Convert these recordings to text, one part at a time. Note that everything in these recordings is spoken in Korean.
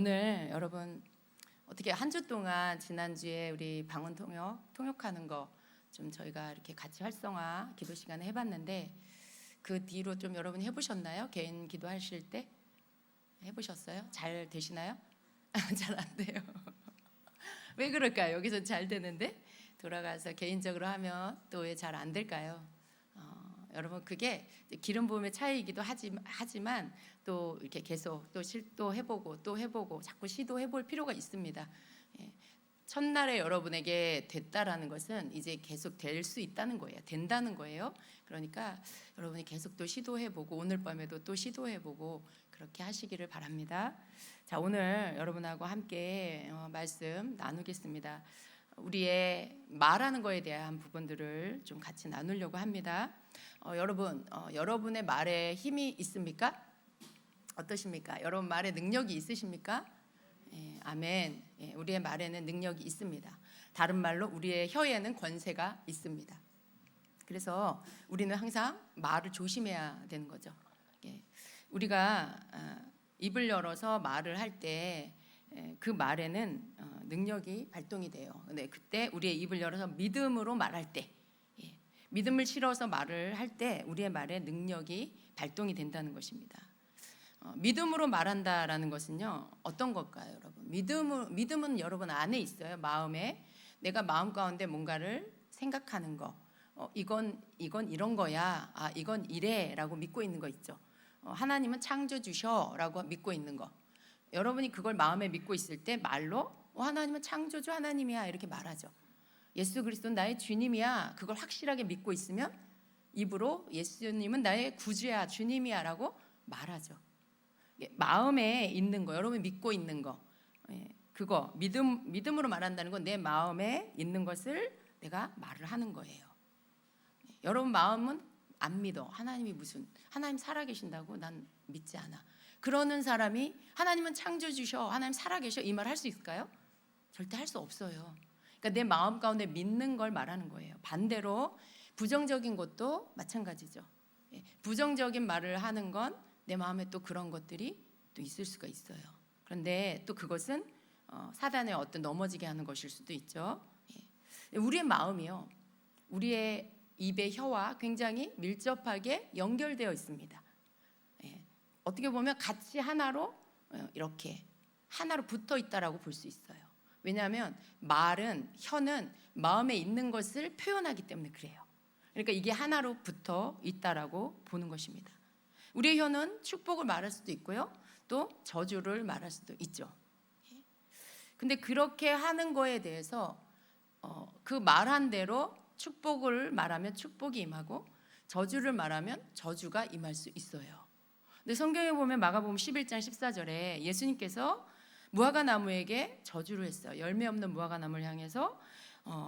오늘 여러분 어떻게 한 주 동안 지난주에 우리 방언 통역하는 거 좀 저희가 이렇게 같이 활성화 기도 시간에 해봤는데 그 뒤로 좀 여러분 해보셨나요? 개인 기도하실 때 해보셨어요? 잘 되시나요? 잘 안 돼요. 왜 그럴까요? 여기서 잘 되는데 돌아가서 개인적으로 하면 또 왜 잘 안 될까요? 여러분 그게 기름 부음의 차이이기도 하지만 또 이렇게 계속 또 시도해보고 또 해보고 자꾸 시도해볼 필요가 있습니다. 첫날에 여러분에게 됐다라는 것은 이제 계속 될 수 있다는 거예요. 된다는 거예요. 그러니까 여러분이 계속 또 시도해보고 오늘 밤에도 또 시도해보고 그렇게 하시기를 바랍니다. 자, 오늘 여러분하고 함께 말씀 나누겠습니다. 우리의 말하는 거에 대한 부분들을 좀 같이 나누려고 합니다. 여러분의 말에 힘이 있습니까? 어떠십니까? 여러분 말에 능력이 있으십니까? 아멘. 우리의 말에는 능력이 있습니다. 다른 말로 우리의 혀에는 권세가 있습니다. 그래서 우리는 항상 말을 조심해야 되는 거죠. 우리가 입을 열어서 말을 할 때 그 말에는 능력이 발동이 돼요. 근데 그때 우리의 입을 열어서 믿음으로 말할 때, 믿음을 실어서 말을 할 때 우리의 말에 능력이 발동이 된다는 것입니다. 믿음으로 말한다라는 것은요 어떤 걸까요, 여러분? 믿음은 여러분 안에 있어요. 마음에 내가 마음 가운데 뭔가를 생각하는 거, 이건 이런 거야, 이건 이래라고 믿고 있는 거 있죠. 하나님은 창조주셔라고 믿고 있는 거. 여러분이 그걸 마음에 믿고 있을 때 말로 하나님은 창조주 하나님이야 이렇게 말하죠. 예수 그리스도는 나의 주님이야 그걸 확실하게 믿고 있으면 입으로 예수님은 나의 구주야 주님이야 라고 말하죠. 마음에 있는 거, 여러분이 믿고 있는 거, 그거 믿음으로 말한다는 건 내 마음에 있는 것을 내가 말을 하는 거예요. 여러분 마음은 안 믿어. 하나님 살아계신다고 난 믿지 않아. 그러는 사람이 하나님은 창조주셔, 하나님 살아계셔 이 말 할 수 있을까요? 절대 할 수 없어요. 그러니까 내 마음 가운데 믿는 걸 말하는 거예요. 반대로 부정적인 것도 마찬가지죠. 부정적인 말을 하는 건 내 마음에 또 그런 것들이 또 있을 수가 있어요. 그런데 또 그것은 사단의 어떤 넘어지게 하는 것일 수도 있죠. 우리의 마음이요, 우리의 입의 혀와 굉장히 밀접하게 연결되어 있습니다. 어떻게 보면 같이 하나로 이렇게 하나로 붙어 있다라고 볼 수 있어요. 왜냐하면 혀는 마음에 있는 것을 표현하기 때문에 그래요. 그러니까 이게 하나로 붙어 있다라고 보는 것입니다. 우리의 혀는 축복을 말할 수도 있고요, 또 저주를 말할 수도 있죠. 근데 그렇게 하는 거에 대해서 그 말한 대로 축복을 말하면 축복이 임하고 저주를 말하면 저주가 임할 수 있어요. 근데 성경에 보면 마가복음 11장 14절에 예수님께서 무화과나무에게 저주를 했어요. 열매 없는 무화과나무를 향해서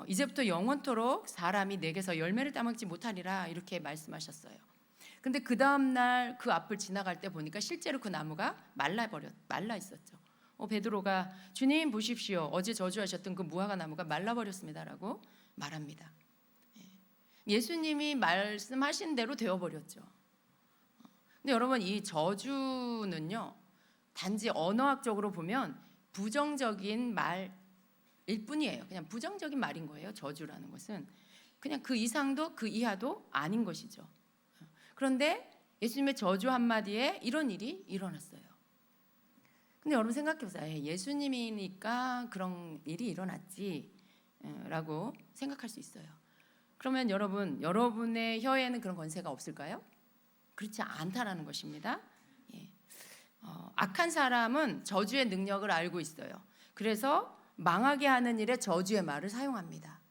이제부터 영원토록 사람이 내게서 열매를 따먹지 못하리라 이렇게 말씀하셨어요. 근데 그 다음날 그 앞을 지나갈 때 보니까 실제로 그 나무가 말라 있었죠. 베드로가 주님 보십시오, 어제 저주하셨던 그 무화과나무가 말라버렸습니다라고 말합니다. 예수님이 말씀하신 대로 되어버렸죠. 근데 여러분 이 저주는요 단지 언어학적으로 보면 부정적인 말일 뿐이에요. 그냥 부정적인 말인 거예요. 저주라는 것은 그냥 그 이상도 그 이하도 아닌 것이죠. 그런데 예수님의 저주 한마디에 이런 일이 일어났어요. 근데 여러분 생각해보세요. 예수님이니까 그런 일이 일어났지 라고 생각할 수 있어요. 그러면 여러분의 혀에는 그런 권세가 없을까요? 그렇지 않다라는 것입니다. 악한 사람은 저주의 능력을 알고 있어요. 그래서 망하게 하는 일에 저주의 말을 사용합니다.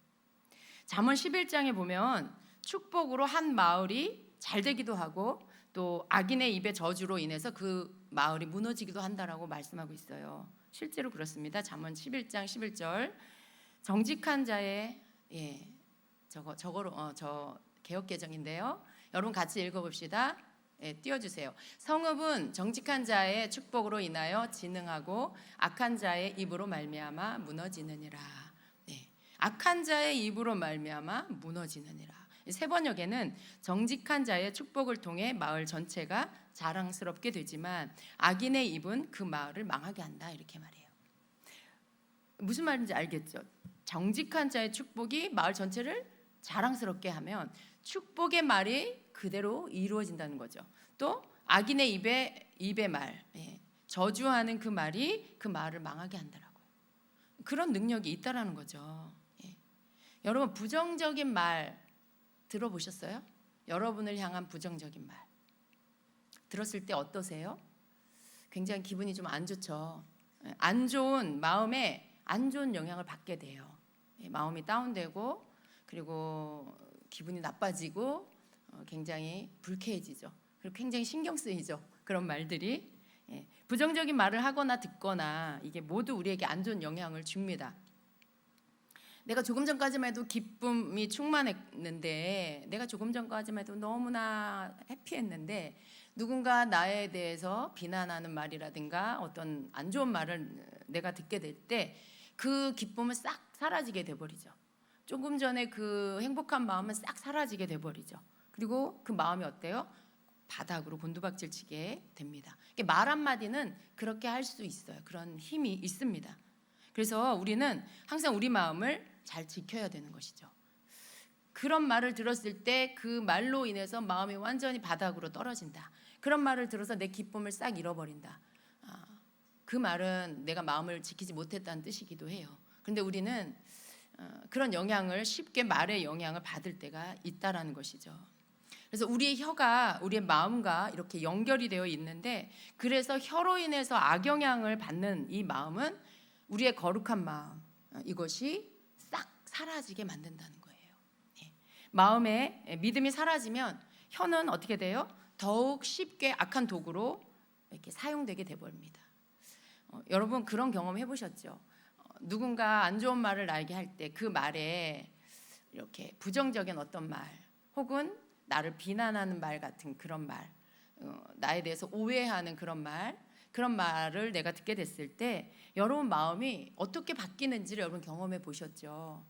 잠언 11장에 보면 축복으로 한 마을이 잘 되기도 하고 또 악인의 입의 저주로 인해서 그 마을이 무너지기도 한다라고 말씀하고 있어요. 실제로 그렇습니다. 잠언 11장 11절 정직한 자의 저 개역개정인데요. 여러분 같이 읽어봅시다. 띄워주세요. 성읍은 정직한 자의 축복으로 인하여 진흥하고 악한 자의 입으로 말미암아 무너지느니라. 악한 자의 입으로 말미암아 무너지느니라. 새 번역에는 정직한 자의 축복을 통해 마을 전체가 자랑스럽게 되지만 악인의 입은 그 마을을 망하게 한다 이렇게 말해요. 무슨 말인지 알겠죠? 정직한 자의 축복이 마을 전체를 자랑스럽게 하면 축복의 말이 그대로 이루어진다는 거죠. 또 악인의 입의 말, 저주하는 그 말이 그 마을을 망하게 한다라고요. 그런 능력이 있다라는 거죠. 여러분 부정적인 말 들어보셨어요? 여러분을 향한 부정적인 말 들었을 때 어떠세요? 굉장히 기분이 좀 안 좋죠. 안 좋은 마음에 안 좋은 영향을 받게 돼요. 마음이 다운되고 그리고 기분이 나빠지고 굉장히 불쾌해지죠. 그리고 굉장히 신경 쓰이죠. 그런 말들이 부정적인 말을 하거나 듣거나 이게 모두 우리에게 안 좋은 영향을 줍니다. 내가 조금 전까지만 해도 기쁨이 충만했는데 내가 조금 전까지만 해도 너무나 해피했는데 누군가 나에 대해서 비난하는 말이라든가 어떤 안 좋은 말을 내가 듣게 될 때 그 기쁨은 싹 사라지게 돼버리죠. 조금 전에 그 행복한 마음은 싹 사라지게 돼버리죠. 그리고 그 마음이 어때요? 바닥으로 곤두박질 치게 됩니다. 말 한마디는 그렇게 할 수 있어요. 그런 힘이 있습니다. 그래서 우리는 항상 우리 마음을 잘 지켜야 되는 것이죠. 그런 말을 들었을 때 그 말로 인해서 마음이 완전히 바닥으로 떨어진다. 그런 말을 들어서 내 기쁨을 싹 잃어버린다. 그 말은 내가 마음을 지키지 못했다는 뜻이기도 해요. 그런데 우리는 그런 영향을 쉽게 말의 영향을 받을 때가 있다라는 것이죠. 그래서 우리의 혀가 우리의 마음과 이렇게 연결이 되어 있는데 그래서 혀로 인해서 악영향을 받는 이 마음은 우리의 거룩한 마음 이것이 싹 사라지게 만든다는 거예요. 마음에 믿음이 사라지면 혀는 어떻게 돼요? 더욱 쉽게 악한 도구로 이렇게 사용되게 돼버립니다. 여러분 그런 경험 해보셨죠? 누군가 안 좋은 말을 나에게 할 때 그 말에 이렇게 부정적인 어떤 말 혹은 나를 비난하는 말 같은 그런 말 나에 대해서 오해하는 그런 말을 내가 듣게 됐을 때 여러분 마음이 어떻게 바뀌는지를 여러분 경험해 보셨죠?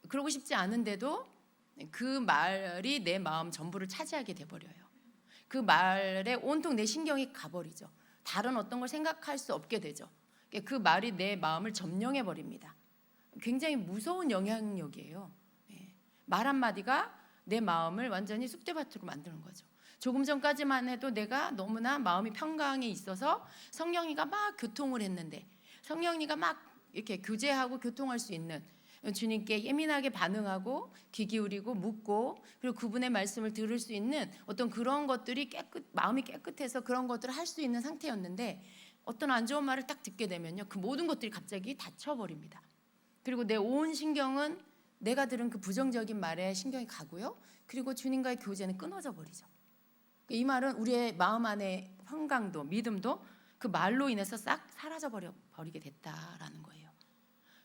그러고 싶지 않은데도 그 말이 내 마음 전부를 차지하게 돼버려요. 그 말에 온통 내 신경이 가버리죠. 다른 어떤 걸 생각할 수 없게 되죠. 그 말이 내 마음을 점령해 버립니다. 굉장히 무서운 영향력이에요. 말 한마디가 내 마음을 완전히 쑥대밭으로 만드는 거죠. 조금 전까지만 해도 내가 너무나 마음이 평강에 있어서 성령이가 막 교통을 했는데 성령이가 막 이렇게 교제하고 교통할 수 있는 주님께 예민하게 반응하고 귀 기울이고 묻고 그리고 그분의 말씀을 들을 수 있는 어떤 그런 것들이 마음이 깨끗해서 그런 것들을 할 수 있는 상태였는데 어떤 안 좋은 말을 딱 듣게 되면요 그 모든 것들이 갑자기 닫혀버립니다. 그리고 내 온 신경은 내가 들은 그 부정적인 말에 신경이 가고요 그리고 주님과의 교제는 끊어져 버리죠. 이 말은 우리의 마음 안에 평강도 믿음도 그 말로 인해서 싹 사라져 버리게 됐다라는 거예요.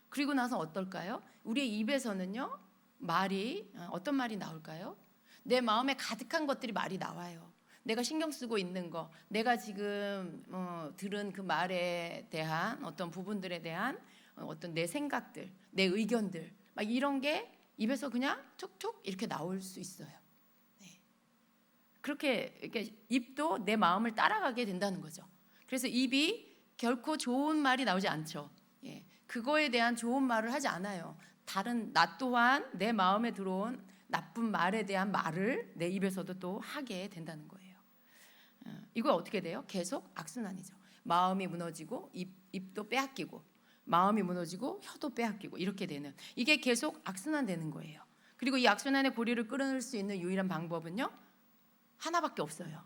그리고 나서 어떨까요? 우리의 입에서는요 말이 어떤 말이 나올까요? 내 마음에 가득한 것들이 말이 나와요. 내가 신경 쓰고 있는 거, 내가 지금 들은 그 말에 대한 어떤 부분들에 대한 어떤 내 생각들, 내 의견들 막 이런 게 입에서 그냥 툭툭 이렇게 나올 수 있어요. 그렇게 이렇게 입도 내 마음을 따라가게 된다는 거죠. 그래서 입이 결코 좋은 말이 나오지 않죠. 그거에 대한 좋은 말을 하지 않아요. 다른 나 또한 내 마음에 들어온 나쁜 말에 대한 말을 내 입에서도 또 하게 된다는 거예요. 이거 어떻게 돼요? 계속 악순환이죠. 마음이 무너지고 입도 빼앗기고 마음이 무너지고 혀도 빼앗기고 이렇게 되는 이게 계속 악순환되는 거예요. 그리고 이 악순환의 고리를 끊을 수 있는 유일한 방법은요 하나밖에 없어요.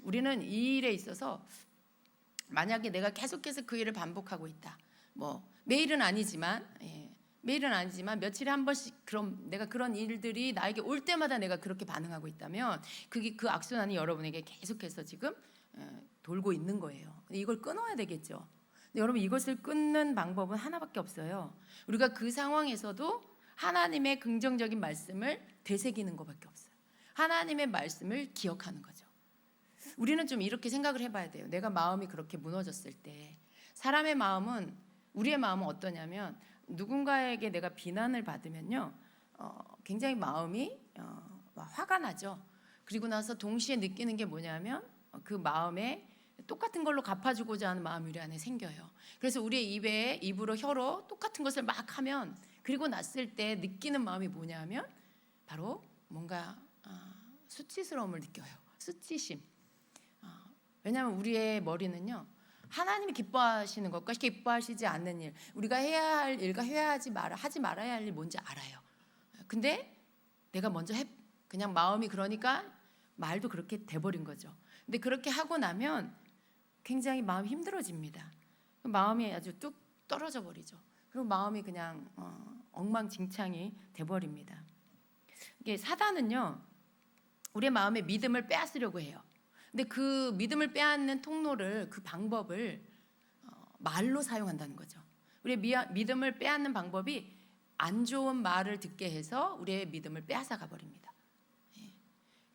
우리는 이 일에 있어서 만약에 내가 계속해서 그 일을 반복하고 있다. 매일은 아니지만 며칠에 한 번씩 그럼 내가 그런 일들이 나에게 올 때마다 내가 그렇게 반응하고 있다면 그게 그 악순환이 여러분에게 계속해서 지금 돌고 있는 거예요. 이걸 끊어야 되겠죠. 근데 여러분 이것을 끊는 방법은 하나밖에 없어요. 우리가 그 상황에서도 하나님의 긍정적인 말씀을 되새기는 것밖에 없어요. 하나님의 말씀을 기억하는 거죠. 우리는 좀 이렇게 생각을 해봐야 돼요. 내가 마음이 그렇게 무너졌을 때 사람의 마음은 우리의 마음은 어떠냐면 누군가에게 내가 비난을 받으면요 굉장히 마음이 막 화가 나죠. 그리고 나서 동시에 느끼는 게 뭐냐면 그 마음에 똑같은 걸로 갚아주고자 하는 마음이 우리 안에 생겨요. 그래서 우리의 입으로 혀로 똑같은 것을 막 하면 그리고 났을 때 느끼는 마음이 뭐냐면 바로 뭔가 수치스러움을 느껴요. 수치심. 왜냐하면 우리의 머리는요, 하나님이 기뻐하시는 것과 기뻐하시지 않는 일, 우리가 해야 할 일과 하지 말아야 할 일 뭔지 알아요. 근데 내가 먼저 그냥 마음이 그러니까 말도 그렇게 돼버린 거죠. 근데 그렇게 하고 나면 굉장히 마음이 힘들어집니다. 마음이 아주 뚝 떨어져 버리죠. 그리고 마음이 그냥 엉망진창이 돼버립니다. 이게 사단은요, 우리의 마음의 믿음을 빼앗으려고 해요. 근데 그 믿음을 빼앗는 통로를, 그 방법을 말로 사용한다는 거죠. 우리의 믿음을 빼앗는 방법이 안 좋은 말을 듣게 해서 우리의 믿음을 빼앗아 가버립니다.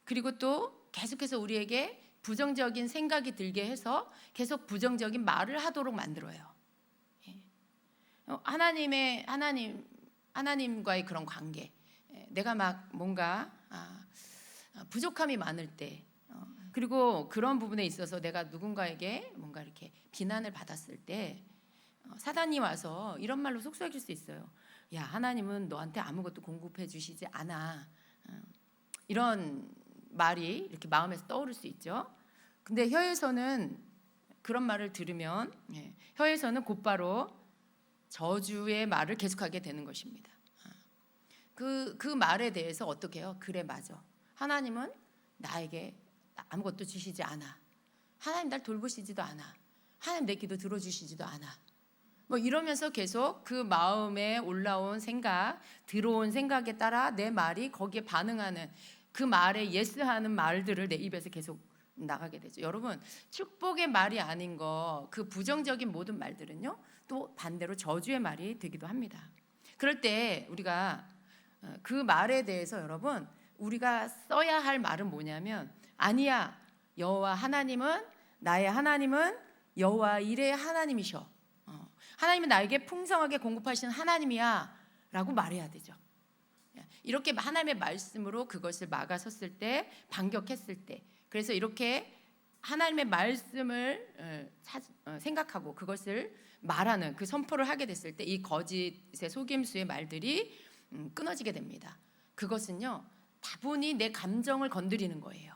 그리고 또 계속해서 우리에게 부정적인 생각이 들게 해서 계속 부정적인 말을 하도록 만들어요. 하나님과의 그런 관계, 내가 막 뭔가 부족함이 많을 때, 그리고 그런 부분에 있어서 내가 누군가에게 뭔가 이렇게 비난을 받았을 때 사단이 와서 이런 말로 속삭일 수 있어요. 야, 하나님은 너한테 아무것도 공급해 주시지 않아. 이런 말이 이렇게 마음에서 떠오를 수 있죠. 근데 혀에서는 그런 말을 들으면 혀에서는 곧바로 저주의 말을 계속하게 되는 것입니다. 그 말에 대해서 어떻게 해요? 그래, 맞아. 하나님은 나에게 아무것도 주시지 않아. 하나님 날 돌보시지도 않아. 하나님 내 기도 들어주시지도 않아. 뭐 이러면서 계속 그 마음에 올라온 생각, 들어온 생각에 따라 내 말이 거기에 반응하는, 그 말에 예스하는 말들을 내 입에서 계속 나가게 되죠. 여러분, 축복의 말이 아닌 거, 그 부정적인 모든 말들은요, 또 반대로 저주의 말이 되기도 합니다. 그럴 때 우리가 그 말에 대해서 여러분, 우리가 써야 할 말은 뭐냐면, 아니야, 나의 하나님은 여호와 이레의 하나님이셔. 하나님은 나에게 풍성하게 공급하시는 하나님이야 라고 말해야 되죠. 이렇게 하나님의 말씀으로 그것을 막아섰을 때, 반격했을 때, 그래서 이렇게 하나님의 말씀을 생각하고 그것을 말하는, 그 선포를 하게 됐을 때 이 거짓의 속임수의 말들이 끊어지게 됩니다. 그것은요, 다분히 내 감정을 건드리는 거예요.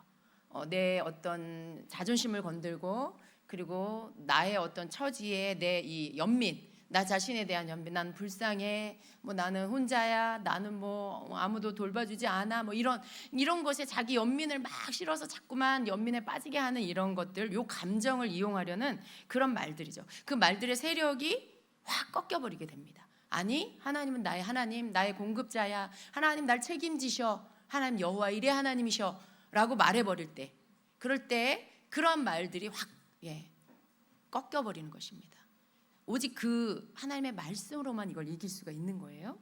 내 어떤 자존심을 건들고, 그리고 나의 어떤 처지에 내 이 연민, 나 자신에 대한 연민, 난 불쌍해, 뭐 나는 혼자야, 나는 뭐 아무도 돌봐주지 않아, 뭐 이런 것에 자기 연민을 막 실어서 자꾸만 연민에 빠지게 하는 이런 것들, 요 감정을 이용하려는 그런 말들이죠. 그 말들의 세력이 확 꺾여버리게 됩니다. 아니, 하나님은 나의 하나님, 나의 공급자야, 하나님 날 책임지셔, 하나님 여호와 이레 하나님이셔 라고 말해버릴 때, 그럴 때 그런 말들이 확 꺾여버리는 것입니다. 오직 그 하나님의 말씀으로만 이걸 이길 수가 있는 거예요.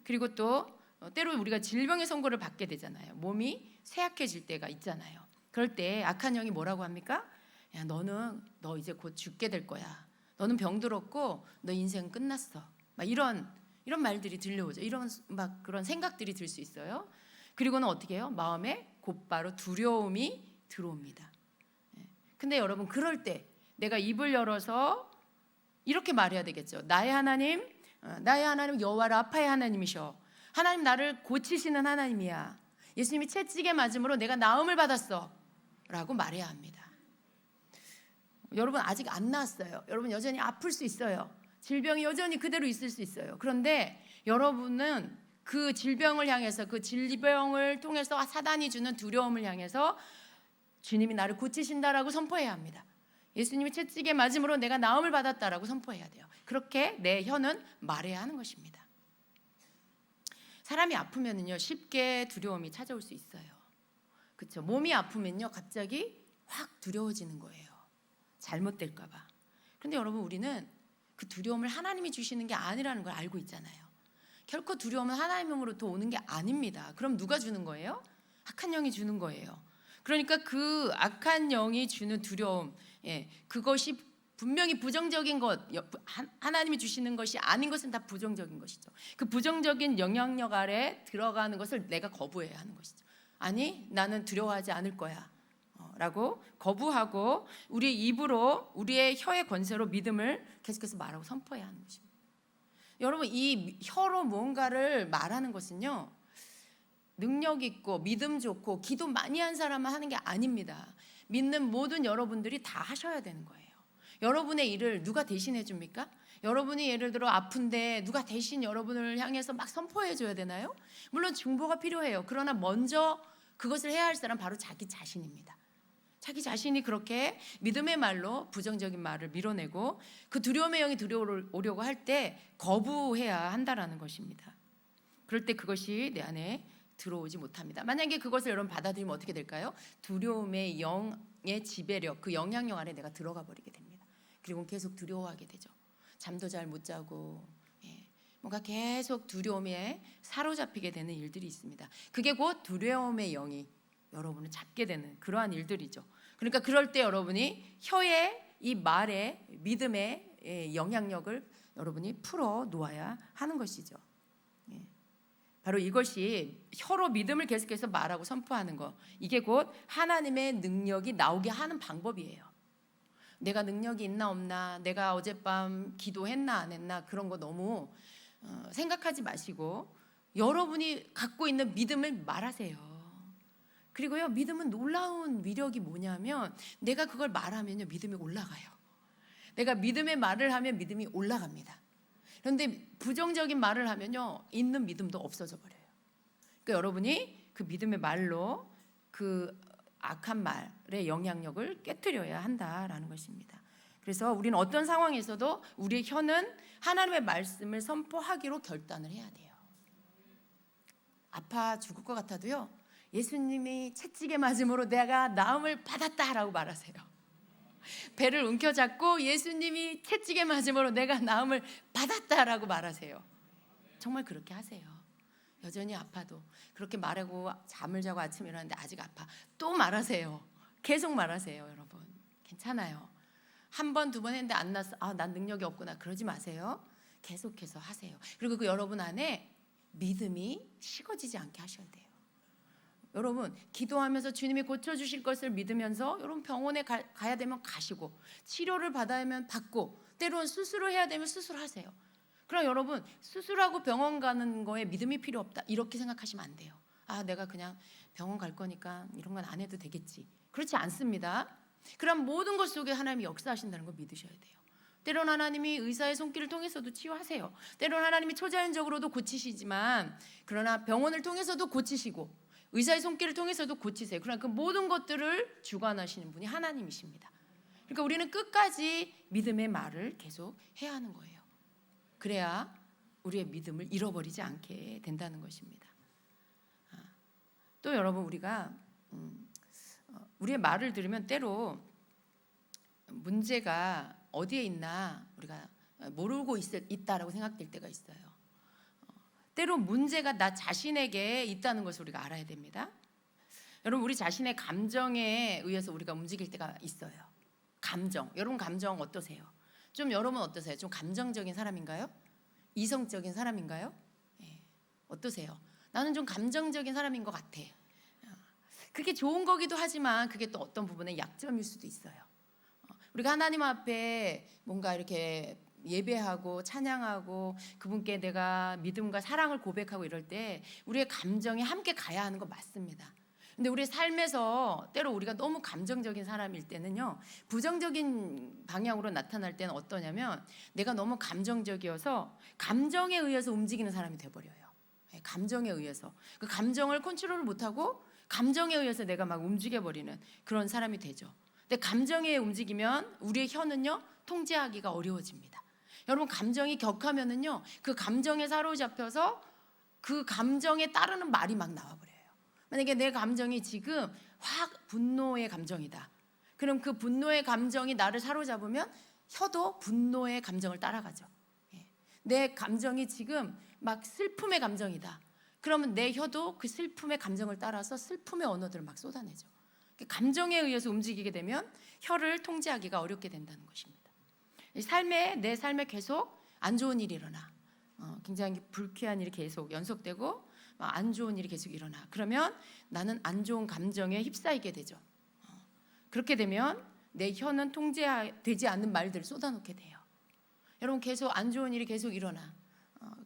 그리고 또 때로 우리가 질병의 선고를 받게 되잖아요. 몸이 쇠약해질 때가 있잖아요. 그럴 때 악한 영이 뭐라고 합니까? 야, 너 이제 곧 죽게 될 거야. 너는 병들었고 너 인생 끝났어. 막 이런 말들이 들려오죠. 이런 막 그런 생각들이 들 수 있어요. 그리고는 어떻게 해요? 마음에 곧바로 두려움이 들어옵니다. 근데 여러분, 그럴 때 내가 입을 열어서 이렇게 말해야 되겠죠. 나의 하나님 여호와 라파의 하나님이셔. 하나님 나를 고치시는 하나님이야. 예수님이 채찍에 맞음으로 내가 나음을 받았어 라고 말해야 합니다. 여러분, 아직 안 나았어요. 여러분 여전히 아플 수 있어요. 질병이 여전히 그대로 있을 수 있어요. 그런데 여러분은 그 질병을 향해서, 그 질병을 통해서 사단이 주는 두려움을 향해서 주님이 나를 고치신다라고 선포해야 합니다. 예수님이 채찍에 맞음으로 내가 나음을 받았다라고 선포해야 돼요. 그렇게 내 혀는 말해야 하는 것입니다. 사람이 아프면은요, 쉽게 두려움이 찾아올 수 있어요. 그렇죠? 몸이 아프면요, 갑자기 확 두려워지는 거예요. 잘못될까 봐. 그런데 여러분, 우리는 그 두려움을 하나님이 주시는 게 아니라는 걸 알고 있잖아요. 결코 두려움은 하나님으로부터 오는 게 아닙니다. 그럼 누가 주는 거예요? 악한 영이 주는 거예요. 그러니까 그 악한 영이 주는 두려움, 그것이 분명히 부정적인 것, 하나님이 주시는 것이 아닌 것은 다 부정적인 것이죠. 그 부정적인 영향력 아래 들어가는 것을 내가 거부해야 하는 것이죠. 아니, 나는 두려워하지 않을 거야 라고 거부하고 우리의 입으로, 우리의 혀의 권세로 믿음을 계속해서 말하고 선포해야 하는 것입니다. 여러분, 이 혀로 무언가를 말하는 것은요, 능력 있고 믿음 좋고 기도 많이 한 사람만 하는 게 아닙니다. 믿는 모든 여러분들이 다 하셔야 되는 거예요. 여러분의 일을 누가 대신해 줍니까? 여러분이 예를 들어 아픈데 누가 대신 여러분을 향해서 막 선포해 줘야 되나요? 물론 중보가 필요해요. 그러나 먼저 그것을 해야 할 사람 바로 자기 자신입니다. 자기 자신이 그렇게 믿음의 말로 부정적인 말을 밀어내고 그 두려움의 영이 들어오려고 할 때 거부해야 한다라는 것입니다. 그럴 때 그것이 내 안에 들어오지 못합니다. 만약에 그것을 여러분 받아들이면 어떻게 될까요? 두려움의 영의 지배력, 그 영향력 안에 내가 들어가 버리게 됩니다. 그리고 계속 두려워하게 되죠. 잠도 잘 못 자고, 뭔가 계속 두려움에 사로잡히게 되는 일들이 있습니다. 그게 곧 두려움의 영이 여러분을 잡게 되는 그러한 일들이죠. 그러니까 그럴 때 여러분이 혀의 이 말의 믿음의 영향력을 여러분이 풀어 놓아야 하는 것이죠. 바로 이것이 혀로 믿음을 계속해서 말하고 선포하는 것, 이게 곧 하나님의 능력이 나오게 하는 방법이에요. 내가 능력이 있나 없나, 내가 어젯밤 기도했나 안 했나, 그런 거 너무 생각하지 마시고 여러분이 갖고 있는 믿음을 말하세요. 그리고요, 믿음은 놀라운 위력이 뭐냐면 내가 그걸 말하면요, 믿음이 올라가요. 내가 믿음의 말을 하면 믿음이 올라갑니다. 그런데 부정적인 말을 하면요, 있는 믿음도 없어져 버려요. 그러니까 여러분이 그 믿음의 말로 그 악한 말의 영향력을 깨트려야 한다라는 것입니다. 그래서 우리는 어떤 상황에서도 우리의 혀는 하나님의 말씀을 선포하기로 결단을 해야 돼요. 아파 죽을 것 같아도요, 예수님이 채찍에 맞음으로 내가 나음을 받았다라고 말하세요. 배를 움켜잡고 예수님이 채찍에 맞음으로 내가 나음을 받았다라고 말하세요. 정말 그렇게 하세요. 여전히 아파도 그렇게 말하고 잠을 자고 아침에 일어났는데 아직 아파, 또 말하세요. 계속 말하세요. 여러분, 괜찮아요. 한 번, 두 번 했는데 안 났어, 난 능력이 없구나, 그러지 마세요. 계속해서 하세요. 그리고 그 여러분 안에 믿음이 식어지지 않게 하셔야 돼요. 여러분, 기도하면서 주님이 고쳐주실 것을 믿으면서 여러분 병원에 가야 되면 가시고, 치료를 받아야 하면 받고, 때로는 수술을 해야 되면 수술하세요. 그럼 여러분, 수술하고 병원 가는 거에 믿음이 필요 없다, 이렇게 생각하시면 안 돼요. 내가 그냥 병원 갈 거니까 이런 건 안 해도 되겠지. 그렇지 않습니다. 그럼 모든 것 속에 하나님이 역사하신다는 걸 믿으셔야 돼요. 때론 하나님이 의사의 손길을 통해서도 치유하세요. 때론 하나님이 초자연적으로도 고치시지만, 그러나 병원을 통해서도 고치시고 의사의 손길을 통해서도 고치세요. 그러나 그 모든 것들을 주관하시는 분이 하나님이십니다. 그러니까 우리는 끝까지 믿음의 말을 계속 해야 하는 거예요. 그래야 우리의 믿음을 잃어버리지 않게 된다는 것입니다. 또 여러분, 우리가 우리의 말을 들으면 때로 문제가 어디에 있나 우리가 모르고 있다라고 생각될 때가 있어요. 때로 문제가 나 자신에게 있다는 것을 우리가 알아야 됩니다. 여러분, 우리 자신의 감정에 의해서 우리가 움직일 때가 있어요. 감정, 여러분 감정 어떠세요? 좀 여러분 어떠세요? 좀 감정적인 사람인가요? 이성적인 사람인가요? 어떠세요? 나는 좀 감정적인 사람인 것 같아. 그게 좋은 거기도 하지만 그게 또 어떤 부분에 약점일 수도 있어요. 우리가 하나님 앞에 뭔가 이렇게 예배하고 찬양하고 그분께 내가 믿음과 사랑을 고백하고 이럴 때 우리의 감정이 함께 가야 하는 거 맞습니다. 근데 우리 삶에서 때로 우리가 너무 감정적인 사람일 때는요, 부정적인 방향으로 나타날 때는 어떠냐면 내가 너무 감정적이어서 감정에 의해서 움직이는 사람이 돼버려요. 감정에 의해서 그 감정을 컨트롤을 못하고 감정에 의해서 내가 막 움직여버리는 그런 사람이 되죠. 근데 감정에 움직이면 우리의 혀는요, 통제하기가 어려워집니다. 여러분, 감정이 격하면은요, 그 감정에 사로잡혀서 그 감정에 따르는 말이 막 나와버려요. 만약에 내 감정이 지금 확 분노의 감정이다, 그럼 그 분노의 감정이 나를 사로잡으면 혀도 분노의 감정을 따라가죠. 내 감정이 지금 막 슬픔의 감정이다, 그러면 내 혀도 그 슬픔의 감정을 따라서 슬픔의 언어들을 막 쏟아내죠. 감정에 의해서 움직이게 되면 혀를 통제하기가 어렵게 된다는 것입니다. 내 삶에 계속 안 좋은 일이 일어나. 굉장히 불쾌한 일이 계속 연속되고 안 좋은 일이 계속 일어나. 그러면 나는 안 좋은 감정에 휩싸이게 되죠. 그렇게 되면 내 혀는 통제되지 않는 말들을 쏟아놓게 돼요. 여러분, 계속 안 좋은 일이 계속 일어나.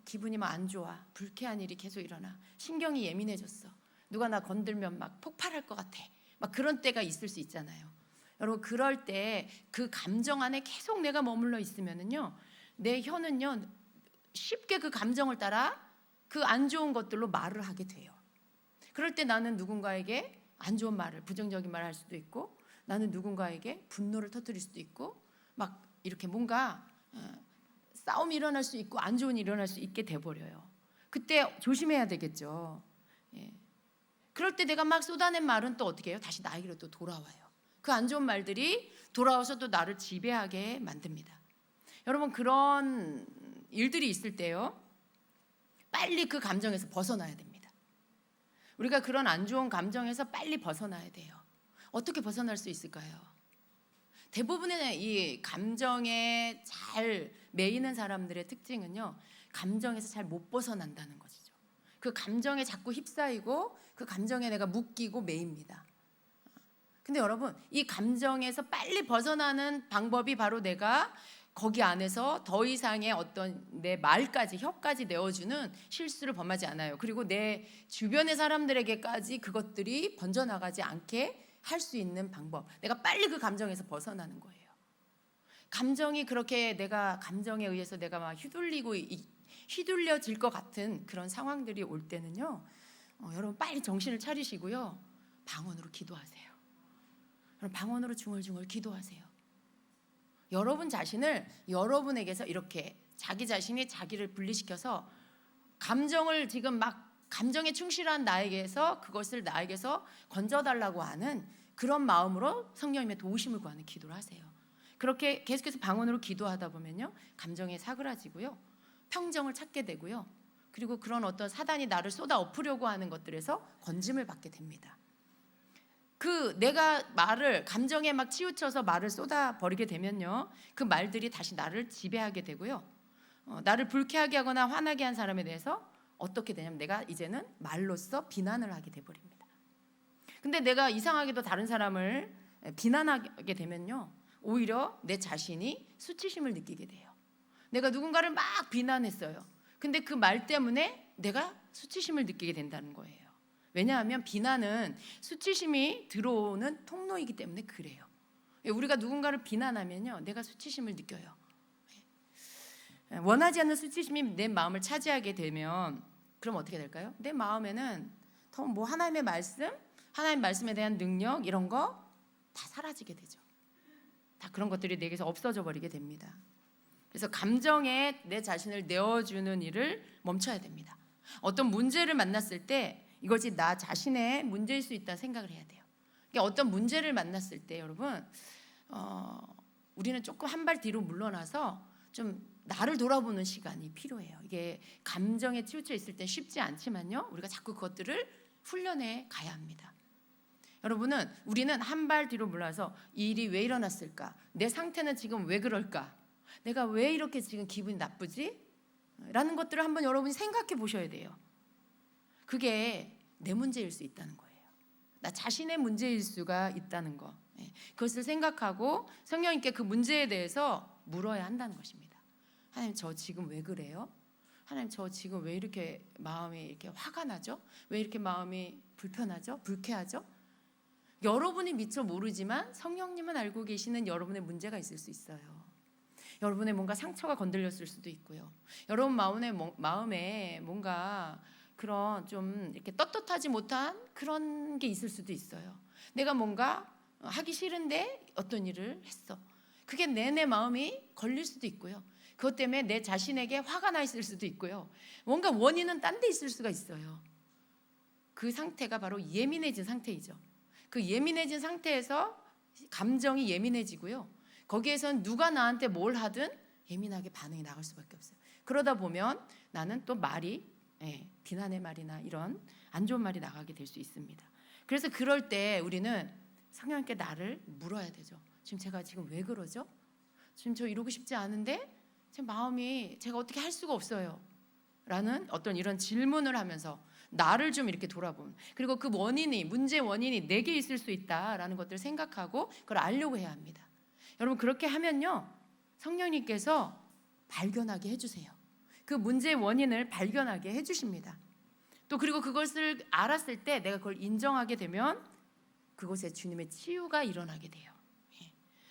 기분이 막 안 좋아. 불쾌한 일이 계속 일어나. 신경이 예민해졌어. 누가 나 건들면 막 폭발할 것 같아. 막 그런 때가 있을 수 있잖아요. 여러분, 그럴 때 그 감정 안에 계속 내가 머물러 있으면은요, 내 혀는요 쉽게 그 감정을 따라 그 안 좋은 것들로 말을 하게 돼요. 그럴 때 나는 누군가에게 안 좋은 말을, 부정적인 말을 할 수도 있고, 나는 누군가에게 분노를 터뜨릴 수도 있고, 막 이렇게 뭔가 싸움이 일어날 수 있고 안 좋은 일이 일어날 수 있게 돼버려요. 그때 조심해야 되겠죠. 그럴 때 내가 막 쏟아낸 말은 또 어떻게 해요? 다시 나에게로 또 돌아와요. 그 안 좋은 말들이 돌아와서 또 나를 지배하게 만듭니다. 여러분, 그런 일들이 있을 때요, 빨리 그 감정에서 벗어나야 됩니다. 우리가 그런 안 좋은 감정에서 빨리 벗어나야 돼요. 어떻게 벗어날 수 있을까요? 대부분의 이 감정에 잘 매이는 사람들의 특징은요, 감정에서 잘 못 벗어난다는 것이죠. 그 감정에 자꾸 휩싸이고 그 감정에 내가 묶이고 매입니다. 근데 여러분, 이 감정에서 빨리 벗어나는 방법이 바로 내가 거기 안에서 더 이상의 어떤 내 말까지, 혀까지 내어주는 실수를 범하지 않아요. 그리고 내 주변의 사람들에게까지 그것들이 번져나가지 않게 할 수 있는 방법, 내가 빨리 그 감정에서 벗어나는 거예요. 감정이 그렇게 내가 감정에 의해서 내가 막 휘둘려질 것 같은 그런 상황들이 올 때는요, 여러분 빨리 정신을 차리시고요, 방언으로 기도하세요. 여러분, 방언으로 중얼중얼 기도하세요. 여러분 자신을 여러분에게서 이렇게 자기 자신이 자기를 분리시켜서 감정을 지금 막 감정에 충실한 나에게서 그것을 나에게서 건져달라고 하는 그런 마음으로 성령님의 도우심을 구하는 기도를 하세요. 그렇게 계속해서 방언으로 기도하다 보면요, 감정에 사그라지고요, 평정을 찾게 되고요, 그리고 그런 어떤 사단이 나를 쏟아 엎으려고 하는 것들에서 건짐을 받게 됩니다. 그 내가 말을 감정에 막 치우쳐서 말을 쏟아 버리게 되면요, 그 말들이 다시 나를 지배하게 되고요, 나를 불쾌하게 하거나 화나게 한 사람에 대해서 어떻게 되냐면 내가 이제는 말로써 비난을 하게 돼버립니다. 근데 내가 이상하게도 다른 사람을 비난하게 되면요, 오히려 내 자신이 수치심을 느끼게 돼요. 내가 누군가를 막 비난했어요. 근데 그 말 때문에 내가 수치심을 느끼게 된다는 거예요. 왜냐하면 비난은 수치심이 들어오는 통로이기 때문에 그래요. 우리가 누군가를 비난하면요, 내가 수치심을 느껴요. 원하지 않는 수치심이 내 마음을 차지하게 되면 그럼 어떻게 될까요? 내 마음에는 더 뭐 하나님의 말씀에 대한 능력 이런 거 다 사라지게 되죠. 다 그런 것들이 내게서 없어져 버리게 됩니다. 그래서 감정에 내 자신을 내어주는 일을 멈춰야 됩니다. 어떤 문제를 만났을 때 이것이 나 자신의 문제일 수 있다 생각을 해야 돼요. 그러니까 어떤 문제를 만났을 때 여러분, 우리는 조금 한 발 뒤로 물러나서 좀 나를 돌아보는 시간이 필요해요. 이게 감정에 치우쳐 있을 때 쉽지 않지만요, 우리가 자꾸 그것들을 훈련해 가야 합니다. 여러분은 우리는 한 발 뒤로 물러나서 이 일이 왜 일어났을까? 내 상태는 지금 왜 그럴까? 내가 왜 이렇게 지금 기분이 나쁘지? 라는 것들을 한번 여러분이 생각해 보셔야 돼요. 그게 내 문제일 수 있다는 거예요. 나 자신의 문제일 수가 있다는 거. 그것을 생각하고 성령님께 그 문제에 대해서 물어야 한다는 것입니다. 하나님, 저 지금 왜 그래요? 하나님, 저 지금 왜 이렇게 마음이 이렇게 화가 나죠? 왜 이렇게 마음이 불편하죠? 불쾌하죠? 여러분이 미처 모르지만 성령님은 알고 계시는 여러분의 문제가 있을 수 있어요. 여러분의 뭔가 상처가 건드렸을 수도 있고요. 여러분 마음에 뭔가 그런 좀 이렇게 떳떳하지 못한 그런 게 있을 수도 있어요. 내가 뭔가 하기 싫은데 어떤 일을 했어. 그게 내 마음이 걸릴 수도 있고요. 그것 때문에 내 자신에게 화가 나 있을 수도 있고요. 뭔가 원인은 딴 데 있을 수가 있어요. 그 상태가 바로 예민해진 상태이죠. 그 예민해진 상태에서 감정이 예민해지고요, 거기에선 누가 나한테 뭘 하든 예민하게 반응이 나갈 수밖에 없어요. 그러다 보면 나는 또 말이 비난의 말이나 이런 안 좋은 말이 나가게 될 수 있습니다. 그래서 그럴 때 우리는 성령님께 나를 물어야 되죠. 지금 제가 왜 그러죠? 주님 저 이러고 싶지 않은데 제 마음이 제가 어떻게 할 수가 없어요 라는 어떤 이런 질문을 하면서 나를 좀 이렇게 돌아보는, 그리고 그 원인이, 문제 원인이 내게 있을 수 있다라는 것들을 생각하고 그걸 알려고 해야 합니다. 여러분 그렇게 하면요 성령님께서 발견하게 해주세요. 그 문제의 원인을 발견하게 해주십니다. 또 그리고 그것을 알았을 때 내가 그걸 인정하게 되면 그곳에 주님의 치유가 일어나게 돼요.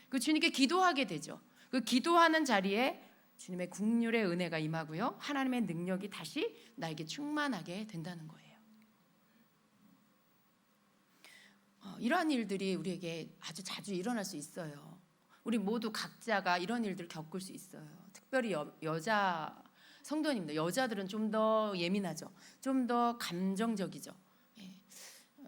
그 주님께 기도하게 되죠. 그 기도하는 자리에 주님의 국률의 은혜가 임하고요, 하나님의 능력이 다시 나에게 충만하게 된다는 거예요. 이러한 일들이 우리에게 아주 자주 일어날 수 있어요. 우리 모두 각자가 이런 일들을 겪을 수 있어요. 특별히 여자 성도님들, 여자들은 좀 더 예민하죠. 좀 더 감정적이죠.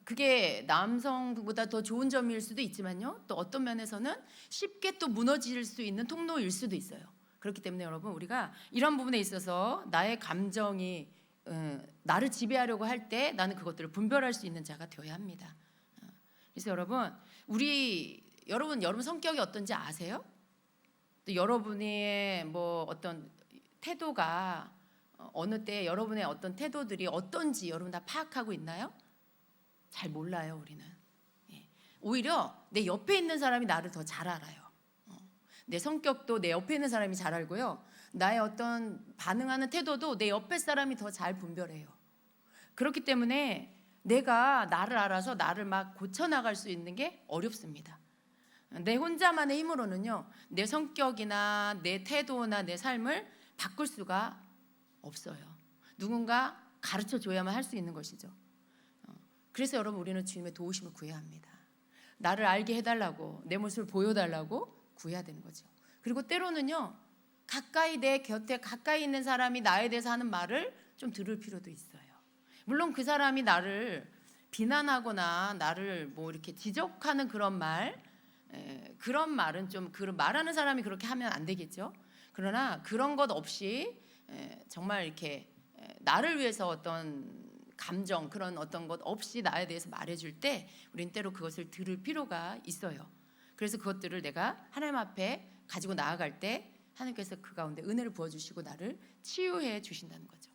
그게 남성보다 더 좋은 점일 수도 있지만요, 또 어떤 면에서는 쉽게 또 무너질 수 있는 통로일 수도 있어요. 그렇기 때문에 여러분 우리가 이런 부분에 있어서 나의 감정이 나를 지배하려고 할 때 나는 그것들을 분별할 수 있는 자가 되어야 합니다. 그래서 여러분 성격이 어떤지 아세요? 또 여러분의 뭐 어떤 태도가 어느 때 여러분의 어떤 태도들이 어떤지 여러분 다 파악하고 있나요? 잘 몰라요. 우리는 오히려 내 옆에 있는 사람이 나를 더 잘 알아요. 내 성격도 내 옆에 있는 사람이 잘 알고요, 나의 어떤 반응하는 태도도 내 옆에 사람이 더 잘 분별해요. 그렇기 때문에 내가 나를 알아서 나를 막 고쳐나갈 수 있는 게 어렵습니다. 내 혼자만의 힘으로는요 내 성격이나 내 태도나 내 삶을 바꿀 수가 없어요. 누군가 가르쳐 줘야만 할 수 있는 것이죠. 그래서 여러분 우리는 주님의 도우심을 구해야 합니다. 나를 알게 해달라고, 내 모습을 보여달라고 구해야 되는 거죠. 그리고 때로는요 가까이 내 곁에 가까이 있는 사람이 나에 대해서 하는 말을 좀 들을 필요도 있어요. 물론 그 사람이 나를 비난하거나 나를 뭐 이렇게 지적하는 그런 말은 좀 그 말하는 사람이 그렇게 하면 안 되겠죠. 그러나 그런 것 없이 정말 이렇게 나를 위해서 어떤 감정, 그런 어떤 것 없이 나에 대해서 말해줄 때 우린 때로 그것을 들을 필요가 있어요. 그래서 그것들을 내가 하나님 앞에 가지고 나아갈 때 하나님께서 그 가운데 은혜를 부어주시고 나를 치유해 주신다는 거죠.